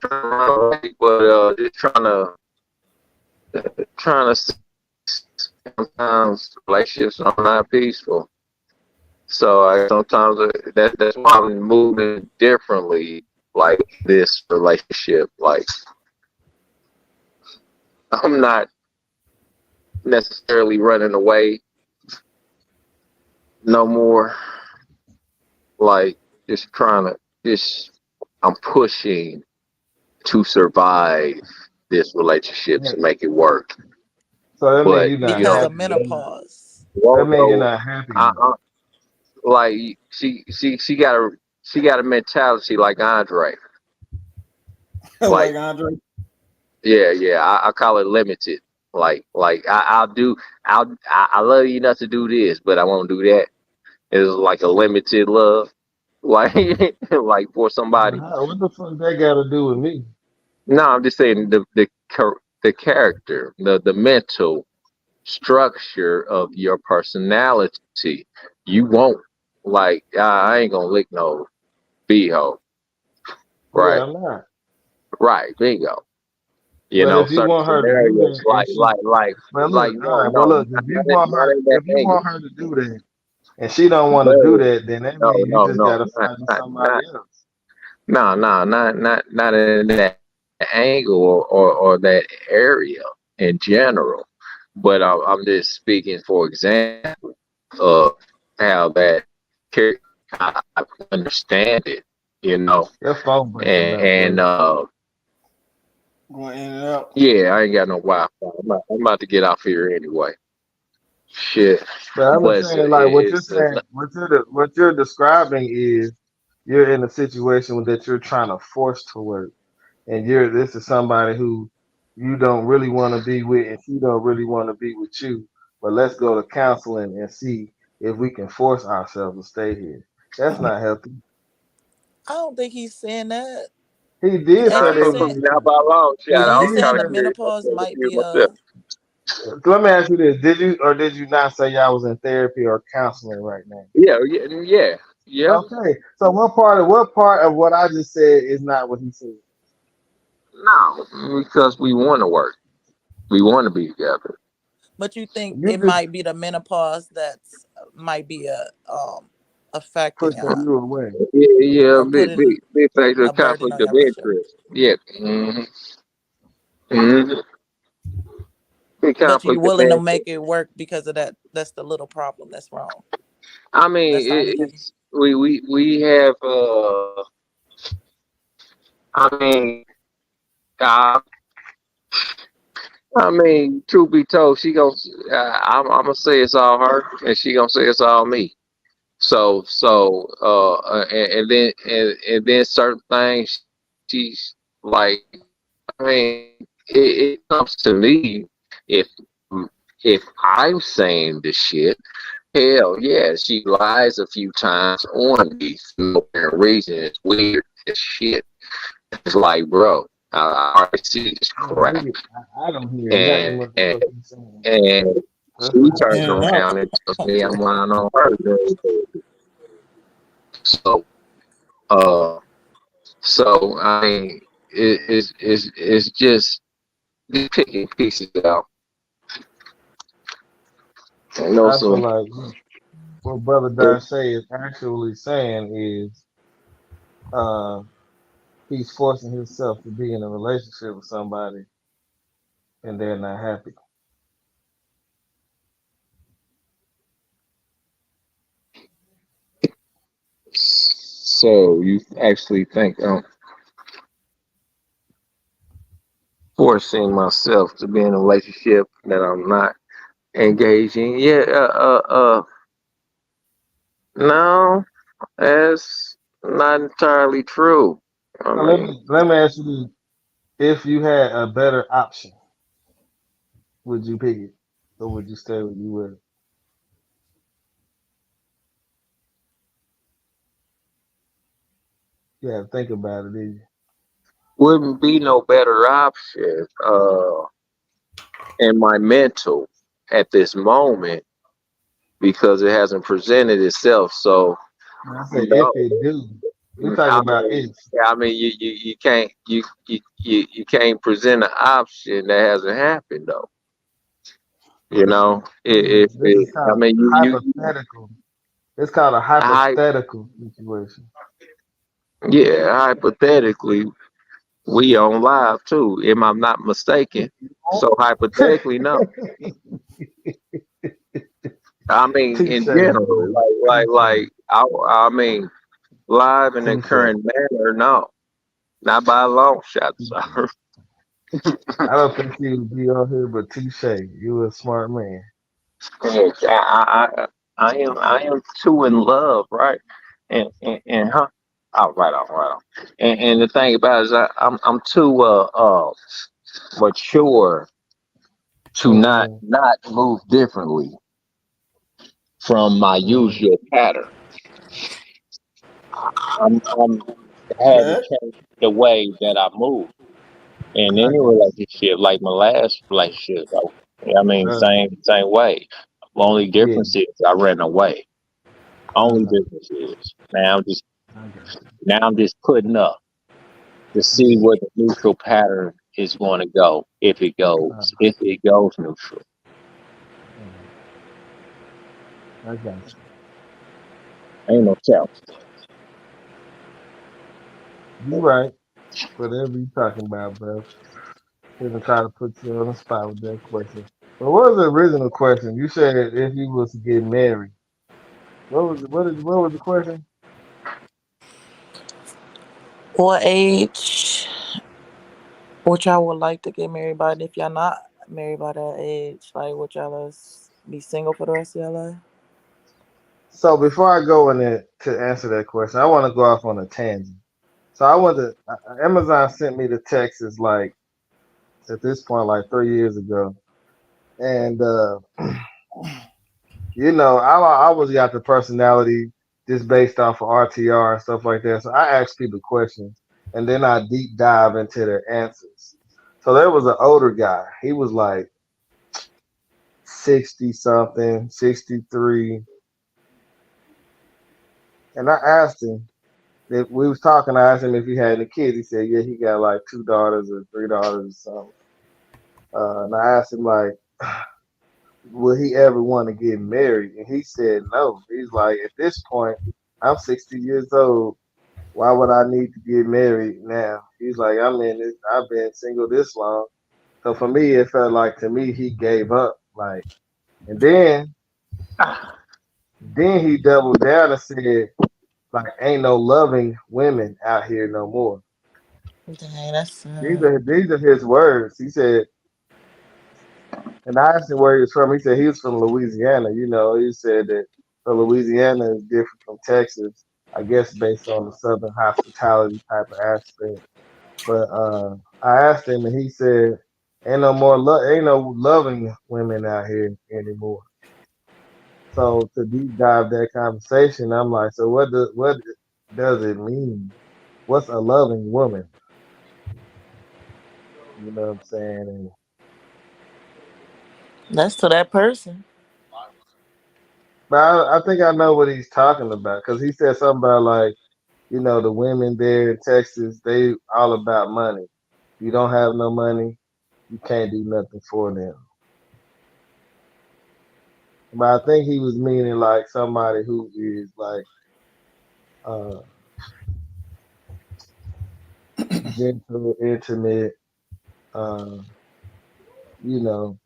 trying to run away, but just trying to. Sometimes relationships are not peaceful. So I sometimes that's why I'm moving differently, like this relationship. Like I'm not necessarily running away no more. Like just trying to just I'm pushing to survive this relationship Yeah. to make it work. So that means But you're not you Because know, of happy. menopause. That won't means you're know. not happy. I, I, like she got a mentality like Andre. Like Like Andre? yeah. I call it limited. Like I love you enough to do this, but I won't do that. It's like a limited love, like like for somebody. What the fuck that got to do with me? No, I'm just saying the character, the mental structure of your personality. You won't like I ain't gonna lick no beehole, Yeah, right? I'm not. Right, bingo. You But know, if you certain want her to do scenarios that, and she, but look, all right, but no, look, not in that if you want angle. her to do that, and she don't want to do No, that, then that means you just gotta find you somebody not else. not in that angle or that area in general. But I'm just speaking for example of how that I understand it, you know, Your phone breaking up, and bro. Going in and out. yeah, I ain't got no Wi-Fi. I'm about to get off here anyway. Shit, But I'm but just saying, like what you're saying, what you're describing is you're in a situation that you're trying to force to work, and this is somebody who you don't really want to be with, and she don't really want to be with you. But let's go to counseling and see if we can force ourselves to stay here. That's not healthy. I don't think he's saying that. He did Ain't say not he that for in me, saying? his not speech. by long He shot. Ain't I he was did saying trying the to say hear. I'm menopause trying to might hear be myself. a? So let me ask you this: Did you or did you not say y'all was in therapy or counseling right now? Yeah. Okay, so what part of what I just said is not what he said? No, because we want to work. We want to be together. But you think You it just might be the menopause that's might be a affecting pushing y'all you away. Yeah, or putting big factor a of burden conflict on of your shoulder. interest. Yeah. Hmm. Big But you conflict of willing to make interest. it work because of that. That's the little problem that's wrong. I mean, That's the only thing. it's we have I mean, uh, I mean, truth be told, she gonna. I'm gonna say it's all her, and she gonna say it's all me. And then certain things, she's like, I mean, it comes to me if if I'm saying this shit. Hell yeah, she lies a few times on me for no apparent reason. It's weird as shit. It's like, bro, I already see this crap, I don't hear nothing and what the and fuck you saying. and That's she what I turns hear. Yeah, around and tells me I'm lying on her. So, uh, so I mean, it's just picking pieces out. I know I feel some. like what Brother Darcy is actually saying is uh he's forcing himself to be in a relationship with somebody and they're not happy. So you actually think I'm forcing myself to be in a relationship that I'm not engaging? Yeah, no, that's not entirely true. I Now mean, let me ask you this. If you had a better option, would you pick it? Or would you stay with you with? Yeah, think about it, did you? wouldn't be no better option in my mental at this moment because it hasn't presented itself. So And I say if no, it do. We talking about if. I mean, you can't you can't present an option that hasn't happened though. You know, This is I called mean, hypothetical. It's called a I hypothetical situation. yeah, hypothetically, we on live too. Am I not mistaken? So hypothetically, no. I mean, in Touche, general, man. Touche. I mean, live in the Touche. current manner, no, not by a long shot, sir. I don't think you would be on here, but touche. You a smart man. Yes, I am too in love, right? And huh? Oh, right on, right on. And the thing about it is, I'm too mature to Mm-hmm. not move differently from my Mm-hmm. usual pattern. I'm had to okay. change the way that I move in I any got you. relationship, like my last relationship. Though. I mean, Uh, same way. Only yeah, difference is I ran away. I Only know. difference is I got now I'm just putting up to see you. where the neutral pattern is going to go. Yeah, If it goes neutral, uh, I got you. ain't no tell. You right. Whatever you talking about, bro. Didn't try to put you on the spot with that question. But what was the original question? You said if you was to get married. What was the question? What age would y'all would like to get married by? And if y'all not married by that age, like would y'all be single for the rest of your life? So before I go in there to answer that question, I want to go off on a tangent. So I went to Amazon sent me the text is like at this point like 3 years ago, and you know I was got the personality just based off of RTR and stuff like that. So I ask people questions and then I deep dive into their answers. So there was an older guy. He was like 60 something, 63, and I asked him. If we was talking, I asked him if he had any kids. He said, yeah, he got like 2 daughters or 3 daughters or something. And I asked him like, will he ever want to get married? And he said no. He's like, at this point, I'm 60 years old. Why would I need to get married now? He's like, I mean, I've been single this long. So for me, it felt like to me he gave up. Like, and then he doubled down and said, like, ain't no loving women out here no more. Dang, that's These are his words. He said, and I asked him where he was from. He said he was from Louisiana. You know, he said that Louisiana is different from Texas, I guess, based on the Southern hospitality type of aspect. But I asked him, and he said, ain't no loving women out here anymore." So to deep dive that conversation, I'm like, so what does it mean? What's a loving woman? You know what I'm saying? And that's to that person. but I think I know what he's talking about because he said something about like, you know, the women there in Texas, they all about money. If you don't have no money, you can't do nothing for them. But I think he was meaning like somebody who is like uh gentle, intimate, uh, you know,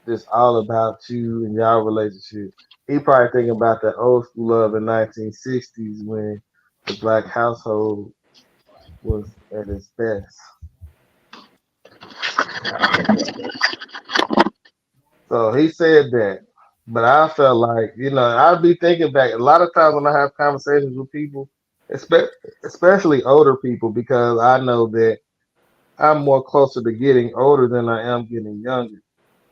just all about you and y'all relationship. He probably thinking about the old school love in 1960s when the black household was at its best. So he said that. But I felt like, you know, I'd be thinking back a lot of times when I have conversations with people, espe- especially older people, because I know that I'm more closer to getting older than I am getting younger.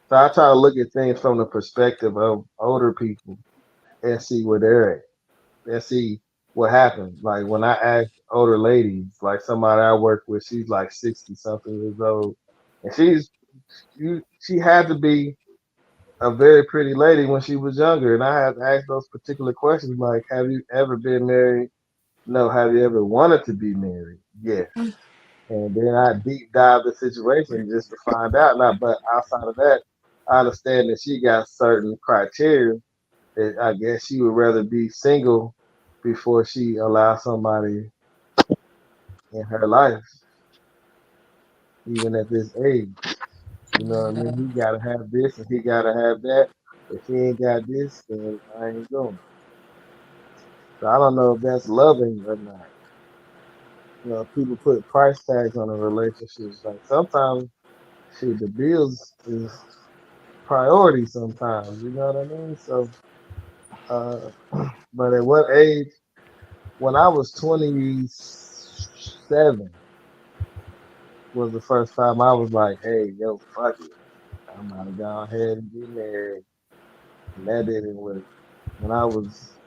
So I try to look at things from the perspective of older people and see where they're at and see what happens. Like when I ask older ladies, like somebody I work with, she's like 60 something years old, and she had to be a very pretty lady when she was younger, and I had to ask those particular questions like, "Have you ever been married? No. Have you ever wanted to be married? Yes." And then I deep dive the situation just to find out. Now, but outside of that, I understand that she got certain criteria that I guess she would rather be single before she allow somebody in her life, even at this age. You know what I mean? He gotta have this and he gotta have that. If he ain't got this, then I ain't going. So I don't know if that's loving or not. You know, people put price tags on a relationship. Like sometimes, shit, the bills is priority. Sometimes, you know what I mean. So, uh, but at what age? When I was 27, was the first time I was like, "Hey, yo, fuck it, I'm about to go ahead and get married." And that didn't work. When I was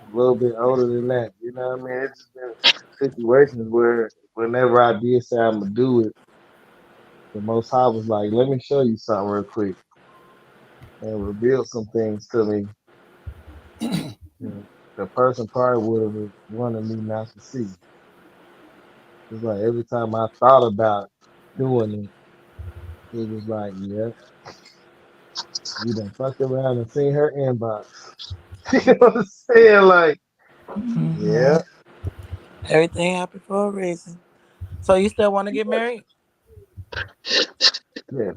a little bit older than that, you know what I mean? It's just been situations where whenever I did say I'm gonna do it, the Most High was like, "Let me show you something real quick," and revealed some things to me. The person probably would have wanted me not to see. It's like every time I thought about doing it, it was like, "Yep, you done fucked around and seen her inbox." You know what I'm saying? Like, Hmm. yeah, Everything happened for a reason. So you still want to get married? yeah,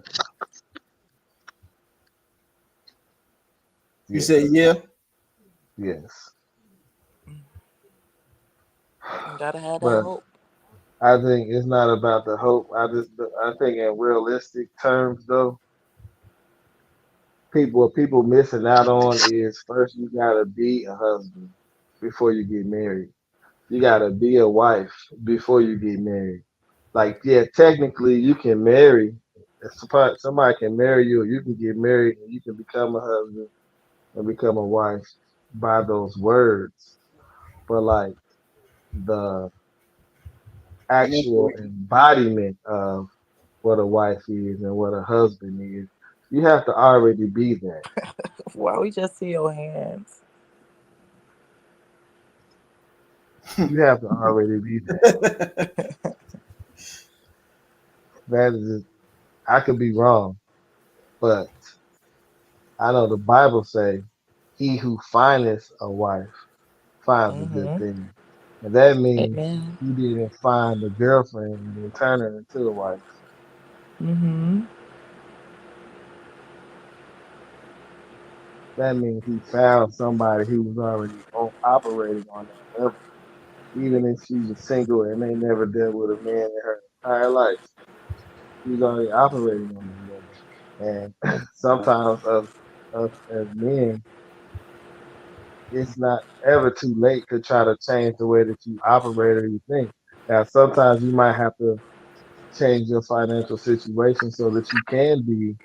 You say yes, yeah. yes. You gotta have that But hope. I think it's not about the hope. I think in realistic terms though, what people missing out on is first you gotta be a husband before you get married. You gotta be a wife before you get married. Like, yeah, technically you can marry. Somebody can marry you, or you can get married, and you can become a husband and become a wife by those words. But like the actual embodiment of what a wife is and what a husband is, you have to already be that. Why we just see your hands? You have to already be that. That is, I could be wrong, but I know the Bible say, "He who findeth a wife finds a good Mm-hmm. thing," and that means Amen. he didn't find a girlfriend and then turn her into a wife. Mm-hmm. That means he found somebody who was already operating on that level. even if she's a single and they never dealt with a man in her entire life. She's already operating on that level. And sometimes us as men, it's not ever too late to try to change the way that you operate or you think. Now, sometimes you might have to change your financial situation so that you can be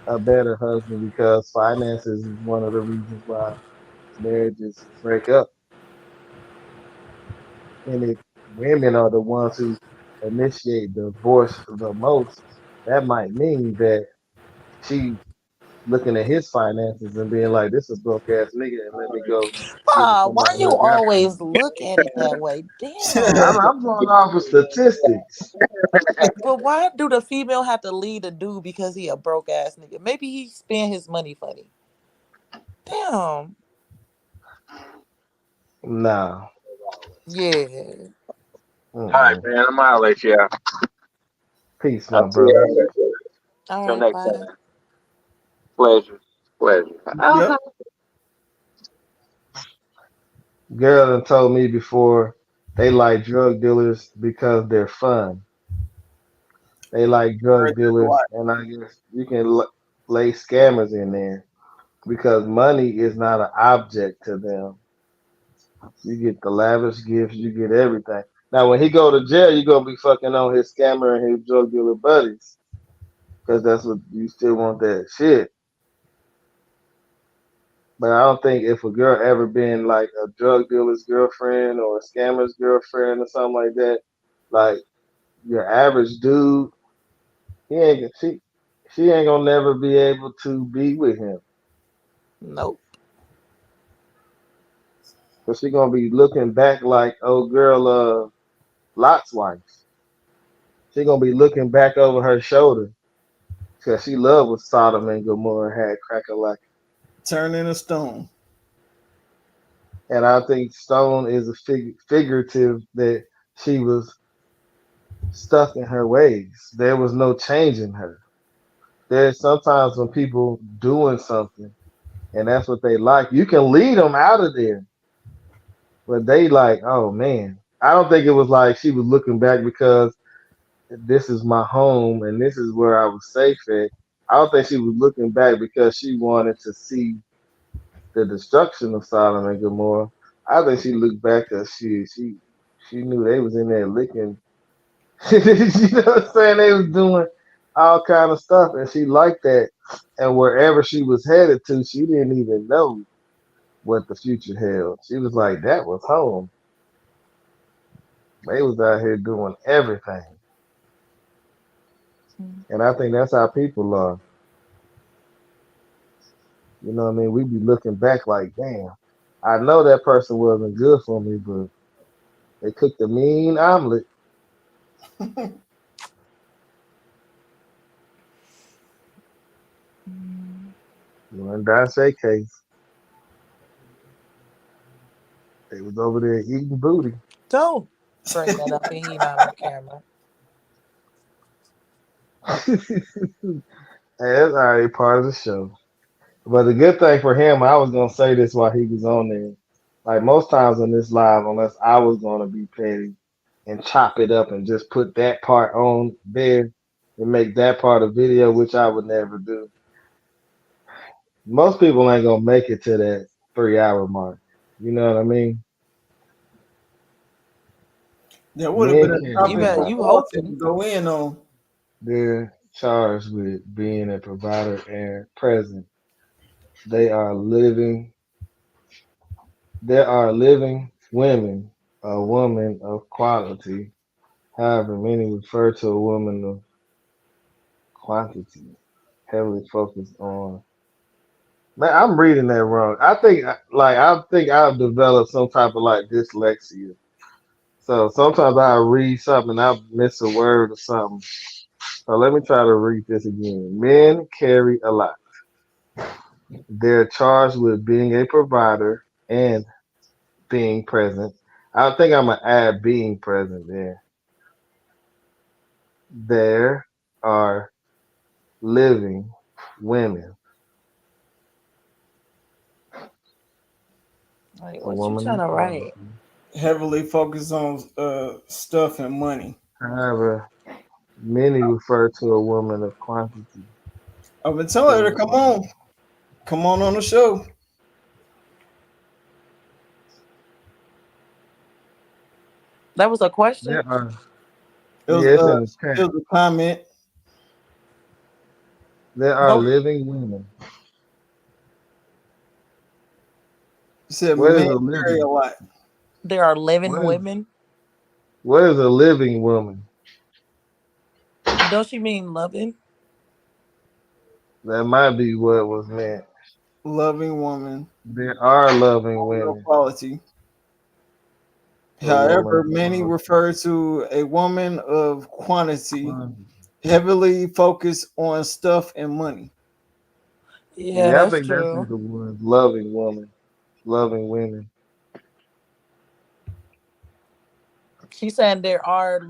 a better husband because finances is one of the reasons why marriages break up. And if women are the ones who initiate divorce the most, that might mean that she looking at his finances and being like, "This is a broke ass nigga," and let me go get with Ah, why somebody you who got some. always look at it that way? Yeah. Damn. I'm going off of statistics. But why do the female have to lead the dude because he a broke ass nigga? Maybe he spend his money funny. Damn. Nah. Yeah. All right, Mm-mm. man. I'm out. Let you out. Peace, I'll my see you brother. later. All Till right, next bye. time. Pleasure. Pleasure. Yep. Girl done told me before they like drug dealers because they're fun. They like Heard drug that a dealers, lot. and I guess you can lay scammers in there because money is not an object to them. You get the lavish gifts, you get everything. Now, when he go to jail, you gonna be fucking on his scammer and his drug dealer buddies because that's what you still want that shit. But I don't think if a girl ever been like a drug dealer's girlfriend or a scammer's girlfriend or something like that, like your average dude, he ain't she ain't gonna never be able to be with him. Nope. Cause she gonna be looking back like old girl Lot's wife. She gonna be looking back over her shoulder because she loved what Sodom and Gomorrah had crack a like. Turning a stone. And I think Stone is a figurative that she was stuck in her ways. There was no changing her. There's sometimes when people doing something and that's what they like, you can lead them out of there. But they like, oh man. I don't think it was like she was looking back because this is my home and this is where I was safe at. I don't think she was looking back because she wanted to see the destruction of Sodom and Gomorrah. I think she looked back because she knew they was in there licking. You know what I'm saying? They was doing all kind of stuff, and she liked that. And wherever she was headed to, she didn't even know what the future held. She was like, "That was home." They was out here doing everything, and I think that's how people are. You know what I mean? We be looking back like, "Damn, I know that person wasn't good for me, but they cooked a mean omelet." You know, in Dashe case, they was over there eating booty. Don't bring that up and he not on camera. Hey, that's already part of the show. But the good thing for him, I was gonna say this while he was on there. Like most times on this live, unless I was gonna be petty and chop it up and just put that part on there and make that part a video, which I would never do. Most people ain't gonna make it to that 3 hour mark. You know what I mean? That would have been Men a can't You be topic bet for you bothered. Austin to hoping. go in on. They're charged with being a provider and present. They are living There are living women, a woman of quality. However, many refer to a woman of quantity, heavily focused on. Man, I'm reading that wrong. I think I've developed some type of like dyslexia. So sometimes I read something and I miss a word or something. So let me try to read this again. Men carry a lot. They're charged with being a provider and being present. I think I'm gonna add being present there. There are living women, Like, a what you woman trying of to write? quality. heavily focused on stuff and money. However, many refer to a woman of quantity. I've been telling her to come on the show. That was a question. There are, It was yes, in the chat. a comment. There are Go. living women. It said What is men a carry a living? lot. There are living What is women. what is a living woman? Don't you mean loving? That might be what was meant. Loving woman, There are loving woman of women. quality. A woman However, of many quality. refer to a woman of quantity, Quantity. heavily focused on stuff and money. Yeah, Yeah, I that's think that's true. what the word loving woman, loving women. She's saying there are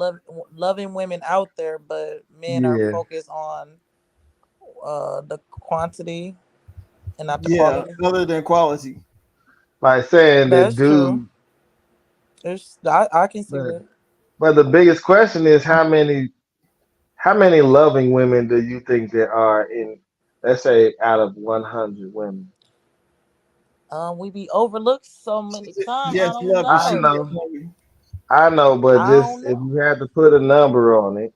loving women out there, but men are Yeah, focused on the quantity and not the Yeah, quality. other than quality. like saying that That's true. dude. I can see But, that. but the biggest question is how many loving women do you think there are in, let's say, out of 100 women? We be overlooked so many times. I Yes, don't love it. I She know. gets know, money. I know, but I just don't if know. you had to put a number on it,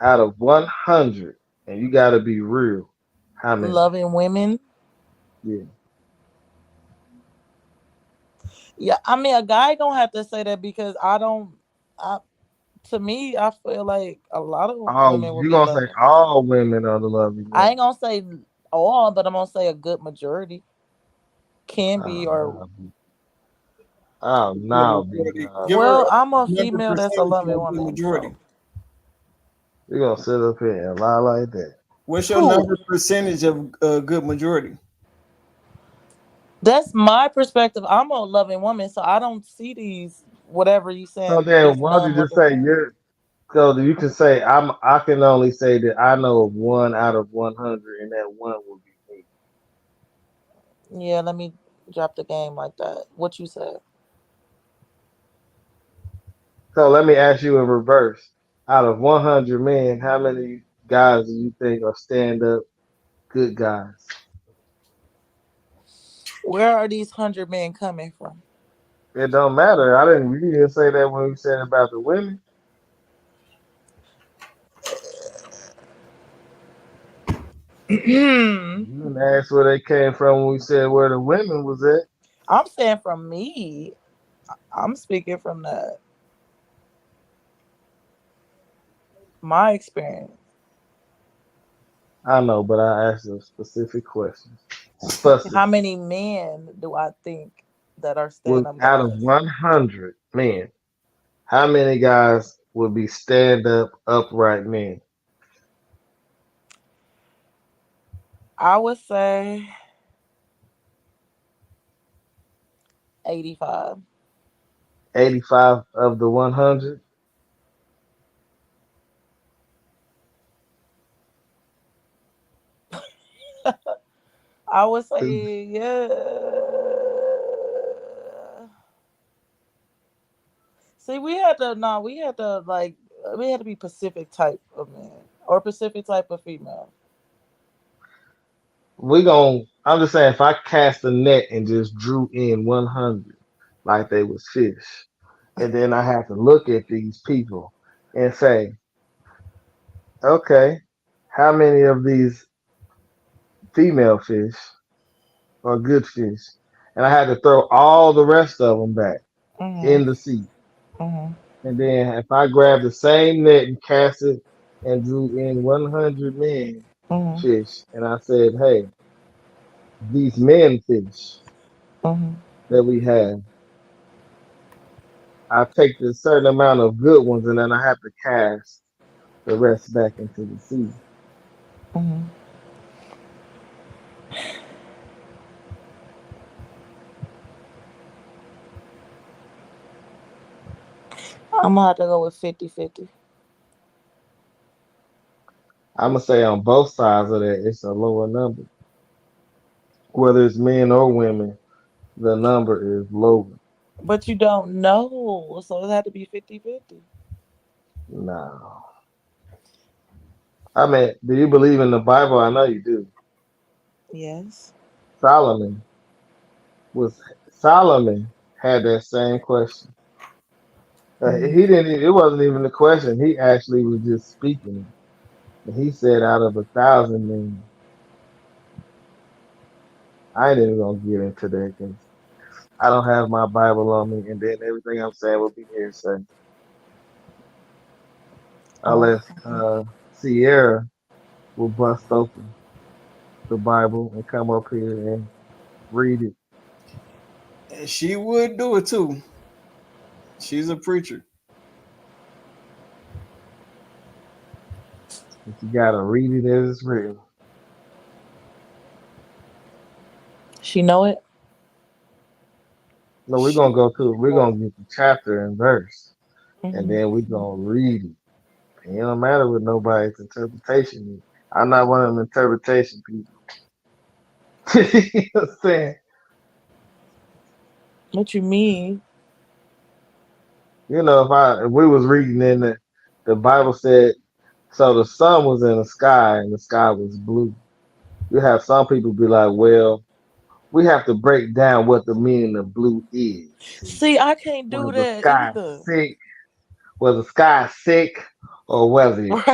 out of 100, and you got to be real, how many? Loving women. Yeah. Yeah, I mean, a guy gonna have to say that because I don't. I To me, I feel like a lot of Oh, women would you be gonna say loving. all women are the loving I ain't women? gonna say all, but I'm gonna say a good majority can be. Oh, Or no, oh, Good no, big majority. dog. Give her well, a I'm a number female that's a percentage loving of good woman. So majority. You gonna sit up here and lie like that? What's your who? number percentage of good majority? That's my perspective. I'm a loving woman, so I don't see these whatever you So saying then, these why don't you just say non-represented. you're? So you can say I can only say that I know of one out of 100, and that one will be me. Yeah, let me drop the game like that. What you said? So let me ask you in reverse. Out of 100 men, how many guys do you think are stand up good guys? Where are these 100 men coming from? It don't matter. I didn't. We didn't say that when we said about the women. I'm You didn't ask where they came from when we said where the women was at. saying from me. I'm speaking from my experience. I know, but I asked a specific question. Specific. How many men do I think that are With stand up out of guys? 100 men, how many guys would be stand up, upright men? I would say 85. 85 of the 100? I would say, yeah. See, we had to be Pacific type of man or Pacific type of female. I'm just saying, if I cast a net and just drew in 100 like they was fish, and then I have to look at these people and say, okay, how many of these female fish are good fish? And I had to throw all the rest of them back Mhm. in the sea. Mhm. And then if I grab the same net and cast it and drew in 100 men Mhm. fish, and I said, hey, these men fish Mhm. that we have, I take a certain amount of good ones and then I have to cast the rest back into the sea. Mhm. I'm gonna have to go with 50-50. I'm gonna say on both sides of that, it's a lower number. Whether it's men or women, the number is lower. But you don't know, so it had to be 50-50. No. I mean, do you believe in the Bible? I know you do. Yes. Solomon was Solomon had that same question. Mm. He didn't. It wasn't even a question. He actually was just speaking it. And he said, "Out of 1,000 men." I ain't even gonna get into that because I don't have my Bible on me, and then everything I'm saying will be hearsay Oh. unless Sierra will bust open the Bible and come up here and read it. And she would do it too. She's a preacher. But you gotta read it as it's written. She know it. No, we're gonna She go to. We're gonna get the chapter and verse, and Hmm. then we're gonna read it. And it don't matter what nobody's interpretation is. I'm not one of them interpretation people. You know what I'm saying? What you mean? You know, if we was reading in the Bible said, so the sun was in the sky and the sky was blue. You have some people be like, well, we have to break down what the meaning of blue is. See, I can't do Was the that sky either. sick? Was the sky sick, or was it?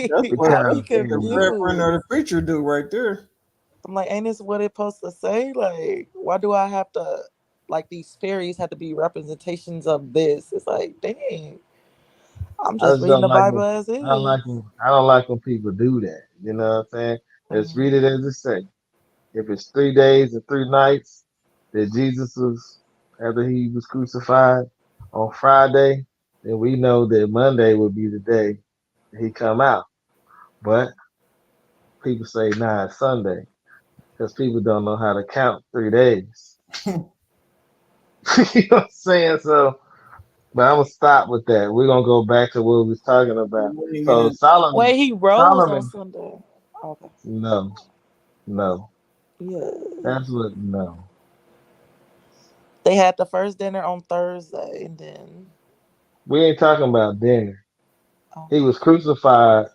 that's Right? what I be Because the reverend or confused. the preacher do right there. I'm like, ain't this what it's supposed to say? Like, why do I have to, like, these fairies have to be representations of this? It's like, dang, I'm I just just reading don't the like Bible when as I don't is. like when I don't like when people do that. You know what I'm saying? Let's read Mhm. it as it say. If it's 3 days and 3 nights that Jesus was after he was crucified on Friday, then we know that Monday would be the day that he come out. But people say nah, it's Sunday because people don't know how to count 3 days. You know what I'm saying? So, but I'm gonna stop with that. We're gonna go back to what we was talking about. We ain't So getting Wait, he rose on Solomon, Sunday. Okay. no, no. Yeah. That's what no. They had the first dinner on Thursday, and then We ain't talking about dinner. He okay. was crucified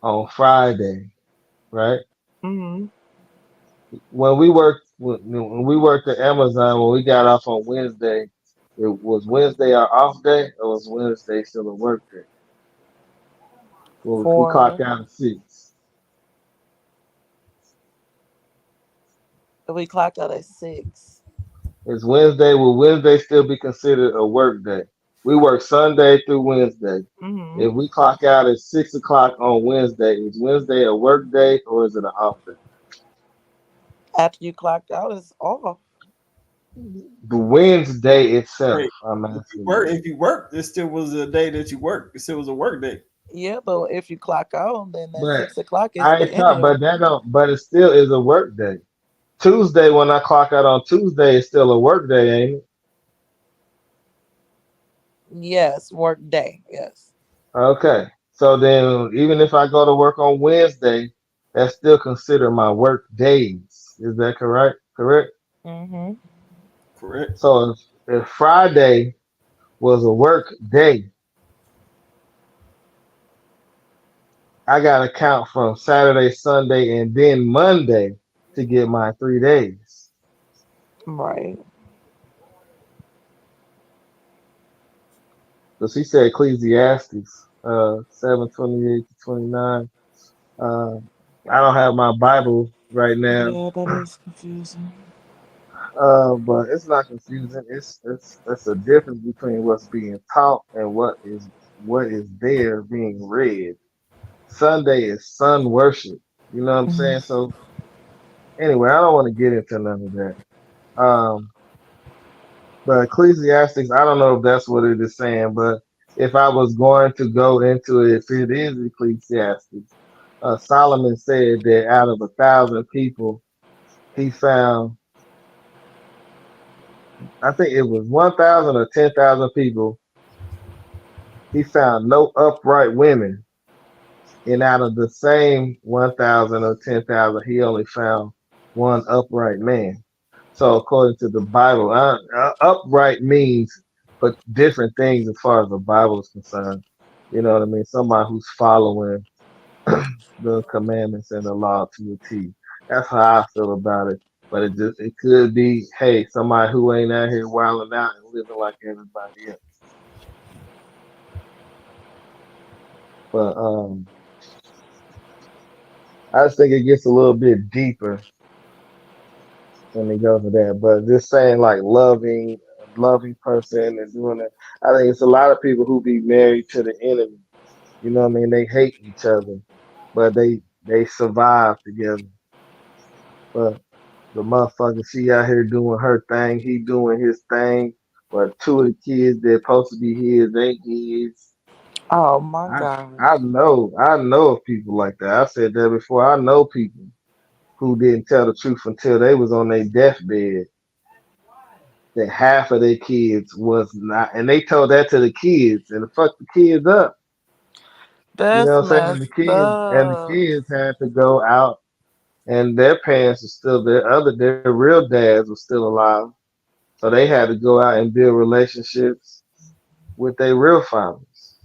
on Friday, right? Hmm. When we worked at Amazon when we got off on Wednesday, it was Wednesday our off day or was Wednesday still a work day? Well, we clocked For out at 6. we clocked out at 6. It's Wednesday. Will Wednesday still be considered a work day? We work Sunday through Wednesday. Hmm. If we clock out at 6 o'clock on Wednesday, is Wednesday a work day or is it an off day? After you clocked out, it's off. The Wednesday itself, wait. I'm If you asking work, you. if you work, it still was a day that you worked. It still was a work day. Yeah, but if you clock out, then at But 6 o'clock is I the ain't end talk, of. but that don't, but it still is a work day. Tuesday, when I clock out on Tuesday, it's still a work day, ain't it? Yes, work day. Yes. Okay. So then, even if I go to work on Wednesday, that's still considered my work days. Is that correct? Correct. Hmm. Correct. So if Friday was a work day, I got to count from Saturday, Sunday, and then Monday to get my 3 days. Right. Because he said Ecclesiastes 7:28 to 29. Uh, I don't have my Bible right now, Yeah, that is confusing. but it's not confusing. It's a difference between what's being taught and what is there being read. Sunday is sun worship. You know what I'm saying? Mhm. So anyway, I don't want to get into none of that. Um, but Ecclesiastics, I don't know if that's what it is saying, but if I was going to go into it, if it is Ecclesiastes, Solomon said that out of 1,000 people, he found, I think it was 1,000 or 10,000 people, he found no upright women. And out of the same 1,000 or 10,000, he only found one upright man. So according to the Bible, upright means but different things as far as the Bible is concerned. You know what I mean? Somebody who's following the commandments and the law to a T. That's how I feel about it. But it could be, hey, somebody who ain't out here wilding out and living like everybody else. But I just think it gets a little bit deeper when they go for that. But just saying like loving person and doing that, I think it's a lot of people who be married to the enemy. You know what I mean? They hate each other, but they survive together. But the motherfucker, she out here doing her thing, he doing his thing. But two of the kids that supposed to be his ain't his. Oh my I god. I know of people like that. I said that before. I know people who didn't tell the truth until they was on their deathbed. That half of their kids was not, and they told that to the kids, and fuck the kids up. You That's know what I'm saying? messed The up. kids had to go out, and their parents are still there. Their real dads were still alive, so they had to go out and build relationships with their real fathers.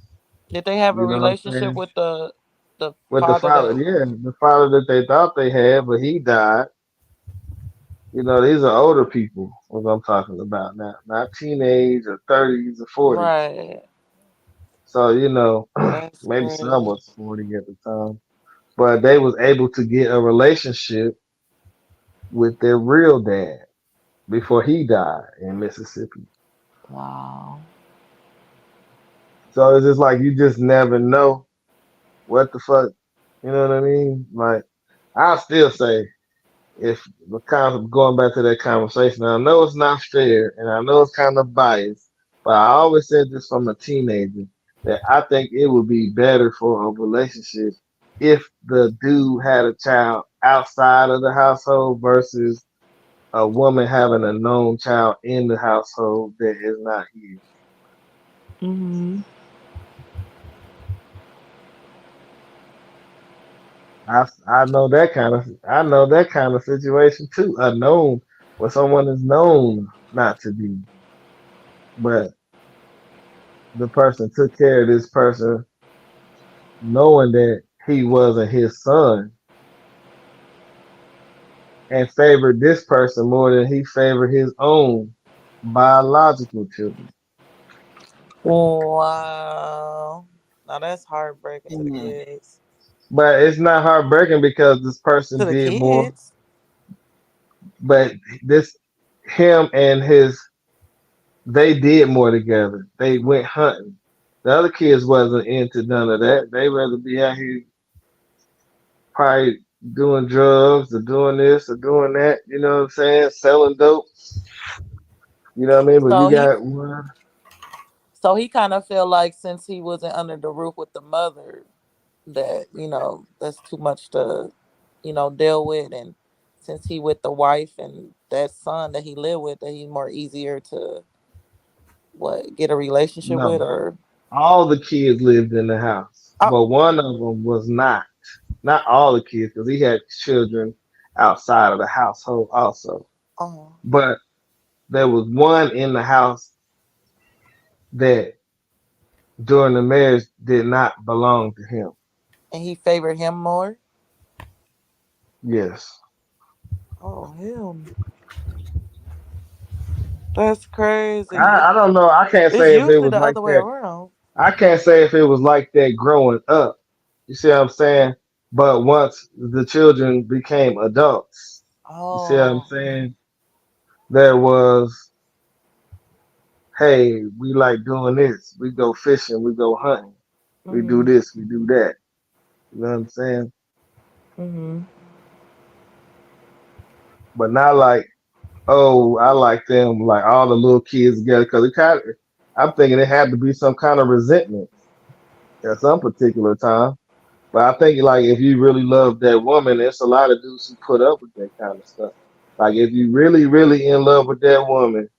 Did they have a You know what I'm relationship saying? with the With the father father, that yeah, the father that they thought they had, but he died. You know, these are older people, what I'm talking about now, not teenage or 30s or 40s. right. So, you know, That's maybe some crazy. was 40 at the time, but they was able to get a relationship with their real dad before he died in Mississippi. Wow. So it's just like you just never know what the fuck, you know what I mean? Like I'll still say if the kind of going back to that conversation, I know it's not fair and I know it's kind of biased, but I always said this from a teenager that I think it would be better for a relationship if the dude had a child outside of the household versus a woman having a known child in the household that is not his. Hmm. I know that kind of situation too. A known where someone is known not to be, but the person took care of this person knowing that he wasn't his son and favored this person more than he favored his own biological children. Wow. Now that's heartbreaking to the Mm. kids. But it's not heartbreaking because this To person the did more. kids. But this him and his they did more together. They went hunting. The other kids wasn't into none of that. They rather be out here probably doing drugs or doing this or doing that. You know what I'm saying? Selling dope. You know what I mean? But So you he got one. so he kind of feel like since he wasn't under the roof with the mother that, that's too much to, deal with, and since he with the wife and that son that he lived with, that he's more easier to get a relationship with, No, or all the kids lived in the house, oh, but one of them was not. Not all the kids, because he had children outside of the household also. oh, But there was one in the house that during the marriage did not belong to him. and he favored him more. Yes. Oh, him. That's crazy. I don't know. I can't It's say if it usually was the like other way that. around. I can't say if it was like that growing up. You see what I'm saying? But once the children became adults, you see what I'm Oh. saying? There was, hey, we like doing this. We go fishing, we go hunting, we do Mhm. this, we do that. You know what I'm saying? Mhm. But not like, oh, I like them, like all the little kids together. Because I'm thinking it had to be some kind of resentment at some particular time. But I think like if you really love that woman, there's a lot of dudes who put up with that kind of stuff. Like if you really, really in love with that woman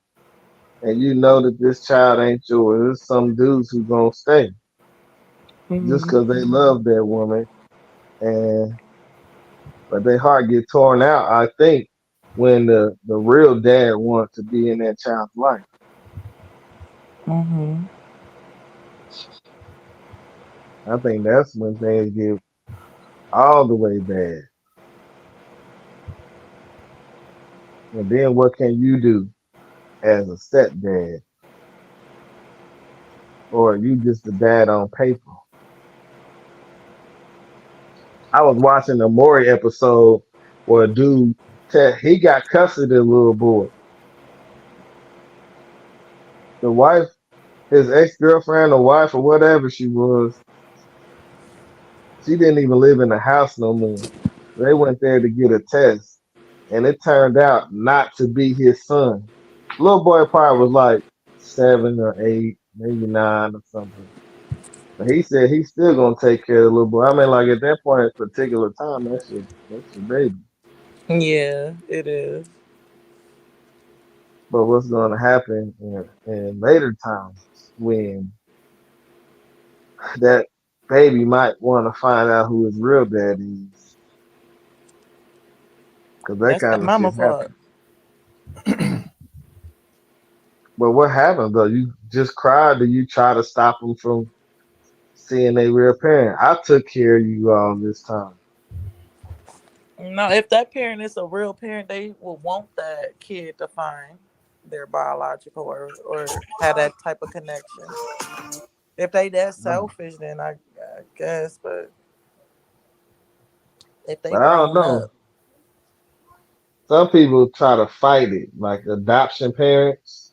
and you know that this child ain't yours, there's some dudes who gonna stay just Mhm. because they love that woman and but their heart get torn out, I think, when the real dad wants to be in that child's life. Mm-hmm. I think that's when things get all the way bad. And then what can you do as a stepdad? Or you just a dad on paper? I was watching a Maury episode where a dude he got custody of the little boy. The wife, his ex-girlfriend or wife or whatever she was, she didn't even live in the house no more. They went there to get a test, and it turned out not to be his son. Little boy probably was like 7 or 8, maybe 9 or something. But he said he's still gonna take care of the little boy. I mean, like at that point, at particular time, that's your baby. Yeah, it is. But what's gonna happen in later times when that baby might want to find out who his real dad is, because that That's that kind of mama shit fault. happens. But what happens though? You just cry? Do you try to stop them from seeing their real parent? I took care of you all this time. No, if that parent is a real parent, they will want that kid to find their biological or have that type of connection. If they that selfish, then I guess. But if they But I don't grown know. up, Some people try to fight it, like adoption parents.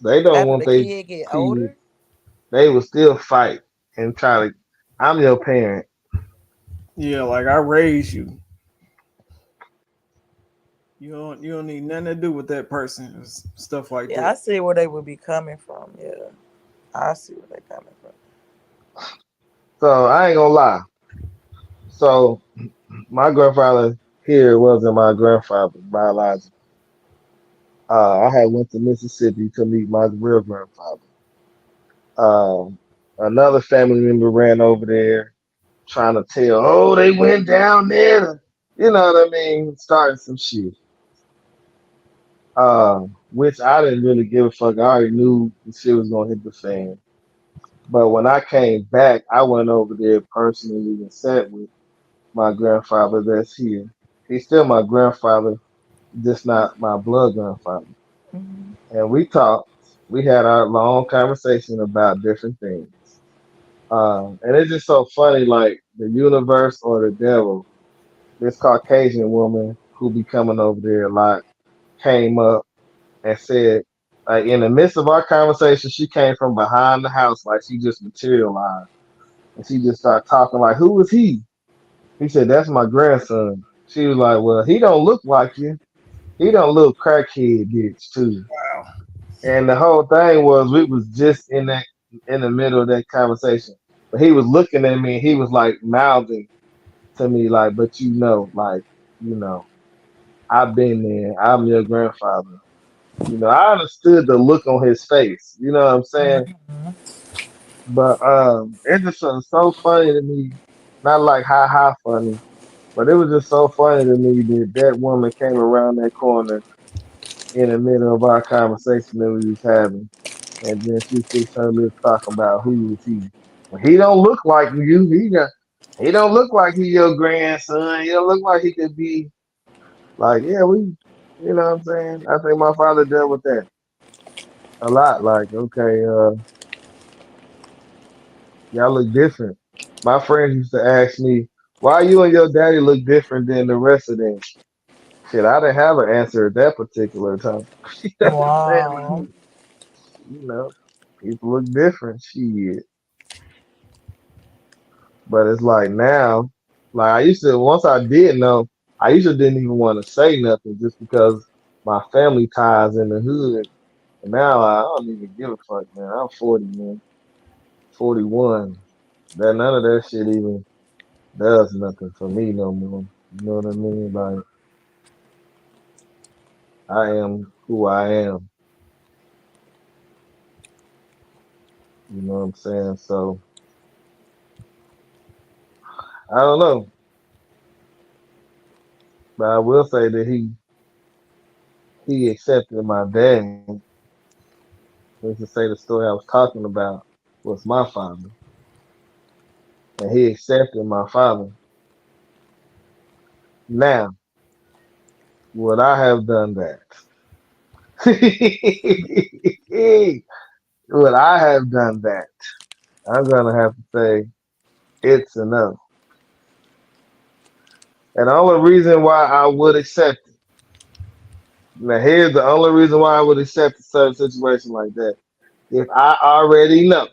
They don't after want the their kid get kid. older, They will still fight and try to. I'm your parent. Yeah, like I raised you. You don't need nothing to do with that person. It's stuff like yeah, I that. see where they would be coming from. Yeah, I see where they coming from. So I ain't gonna lie. So my grandfather here wasn't my grandfather biological. I had went to Mississippi to meet my real grandfather. Um, Another family member ran over there trying to tell, oh, they went down there. You know what I mean? Starting some shit. Which I didn't really give a fuck. I already knew the shit was gonna hit the fan. But when I came back, I went over there personally and sat with my grandfather that's here. He's still my grandfather, just not my blood grandfather. Hmm. And we talked. We had our long conversation about different things. And it's just so funny, like the universe or the devil. This Caucasian woman who be coming over there a lot came up and said, like in the midst of our conversation, she came from behind the house, like she just materialized, and she just started talking like, "Who is he?" He said, "That's my grandson." She was like, "Well, he don't look like you. He don't look crackhead, bitch, too." And the whole thing was we was just in the middle of that conversation. But he was looking at me and he was like mouthing to me like, but like, you know, I've been there. I'm your grandfather. I understood the look on his face. You know what I'm saying? Hmm. But it just was so funny to me. Not like ha funny, but it was just so funny to me that that woman came around that corner in the middle of our conversation that we was having. And then she fixed her lips talking about who is he. Well, he don't look like you. He don't look like he your grandson. He don't look like he could be like, yeah, you know what I'm saying? I think my father dealt with that a lot. Like, okay, y'all look different. My friends used to ask me, why you and your daddy look different than the rest of them? Shit, I didn't have an answer at that particular time. You know what I'm saying? Wow. Like, you know, people look different. Shit. But it's like now, like I used to, once I did know, I usually didn't even want to say nothing just because my family ties in the hood. And now I don't even give a fuck, man. I'm 40, man. 41. That none of that shit even does nothing for me no more. You know what I mean? Like I am who I am. You know what I'm saying? So I don't know. But I will say that he accepted my dad. Let's just say the story I was talking about was my father, and he accepted my father. Now, would I have done that? Would I have done that? I'm gonna have to say it's a no. And the only reason why I would accept it. Now, here's the only reason why I would accept a certain situation like that. If I already know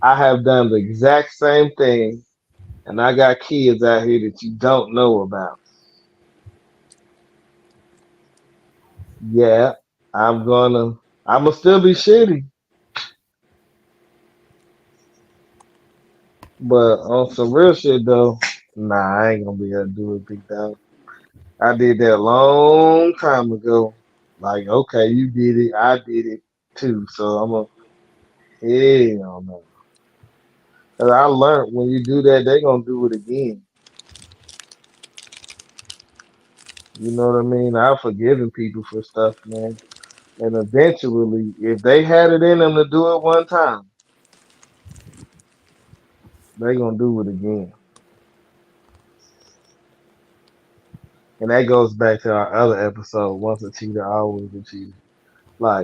I have done the exact same thing, and I got kids out here that you don't know about, yeah, I'ma still be shitty. But on some real shit though, nah, I ain't gonna be able to do it, big dog. I did that a long time ago. Like, okay, you did it, I did it too. So I'm a hell no. 'Cause I learned when you do that, they gonna do it again. You know what I mean? I've forgiven people for stuff, man. And eventually, if they had it in them to do it one time, they gonna do it again. And that goes back to our other episode, once a cheater, always a cheater. Like,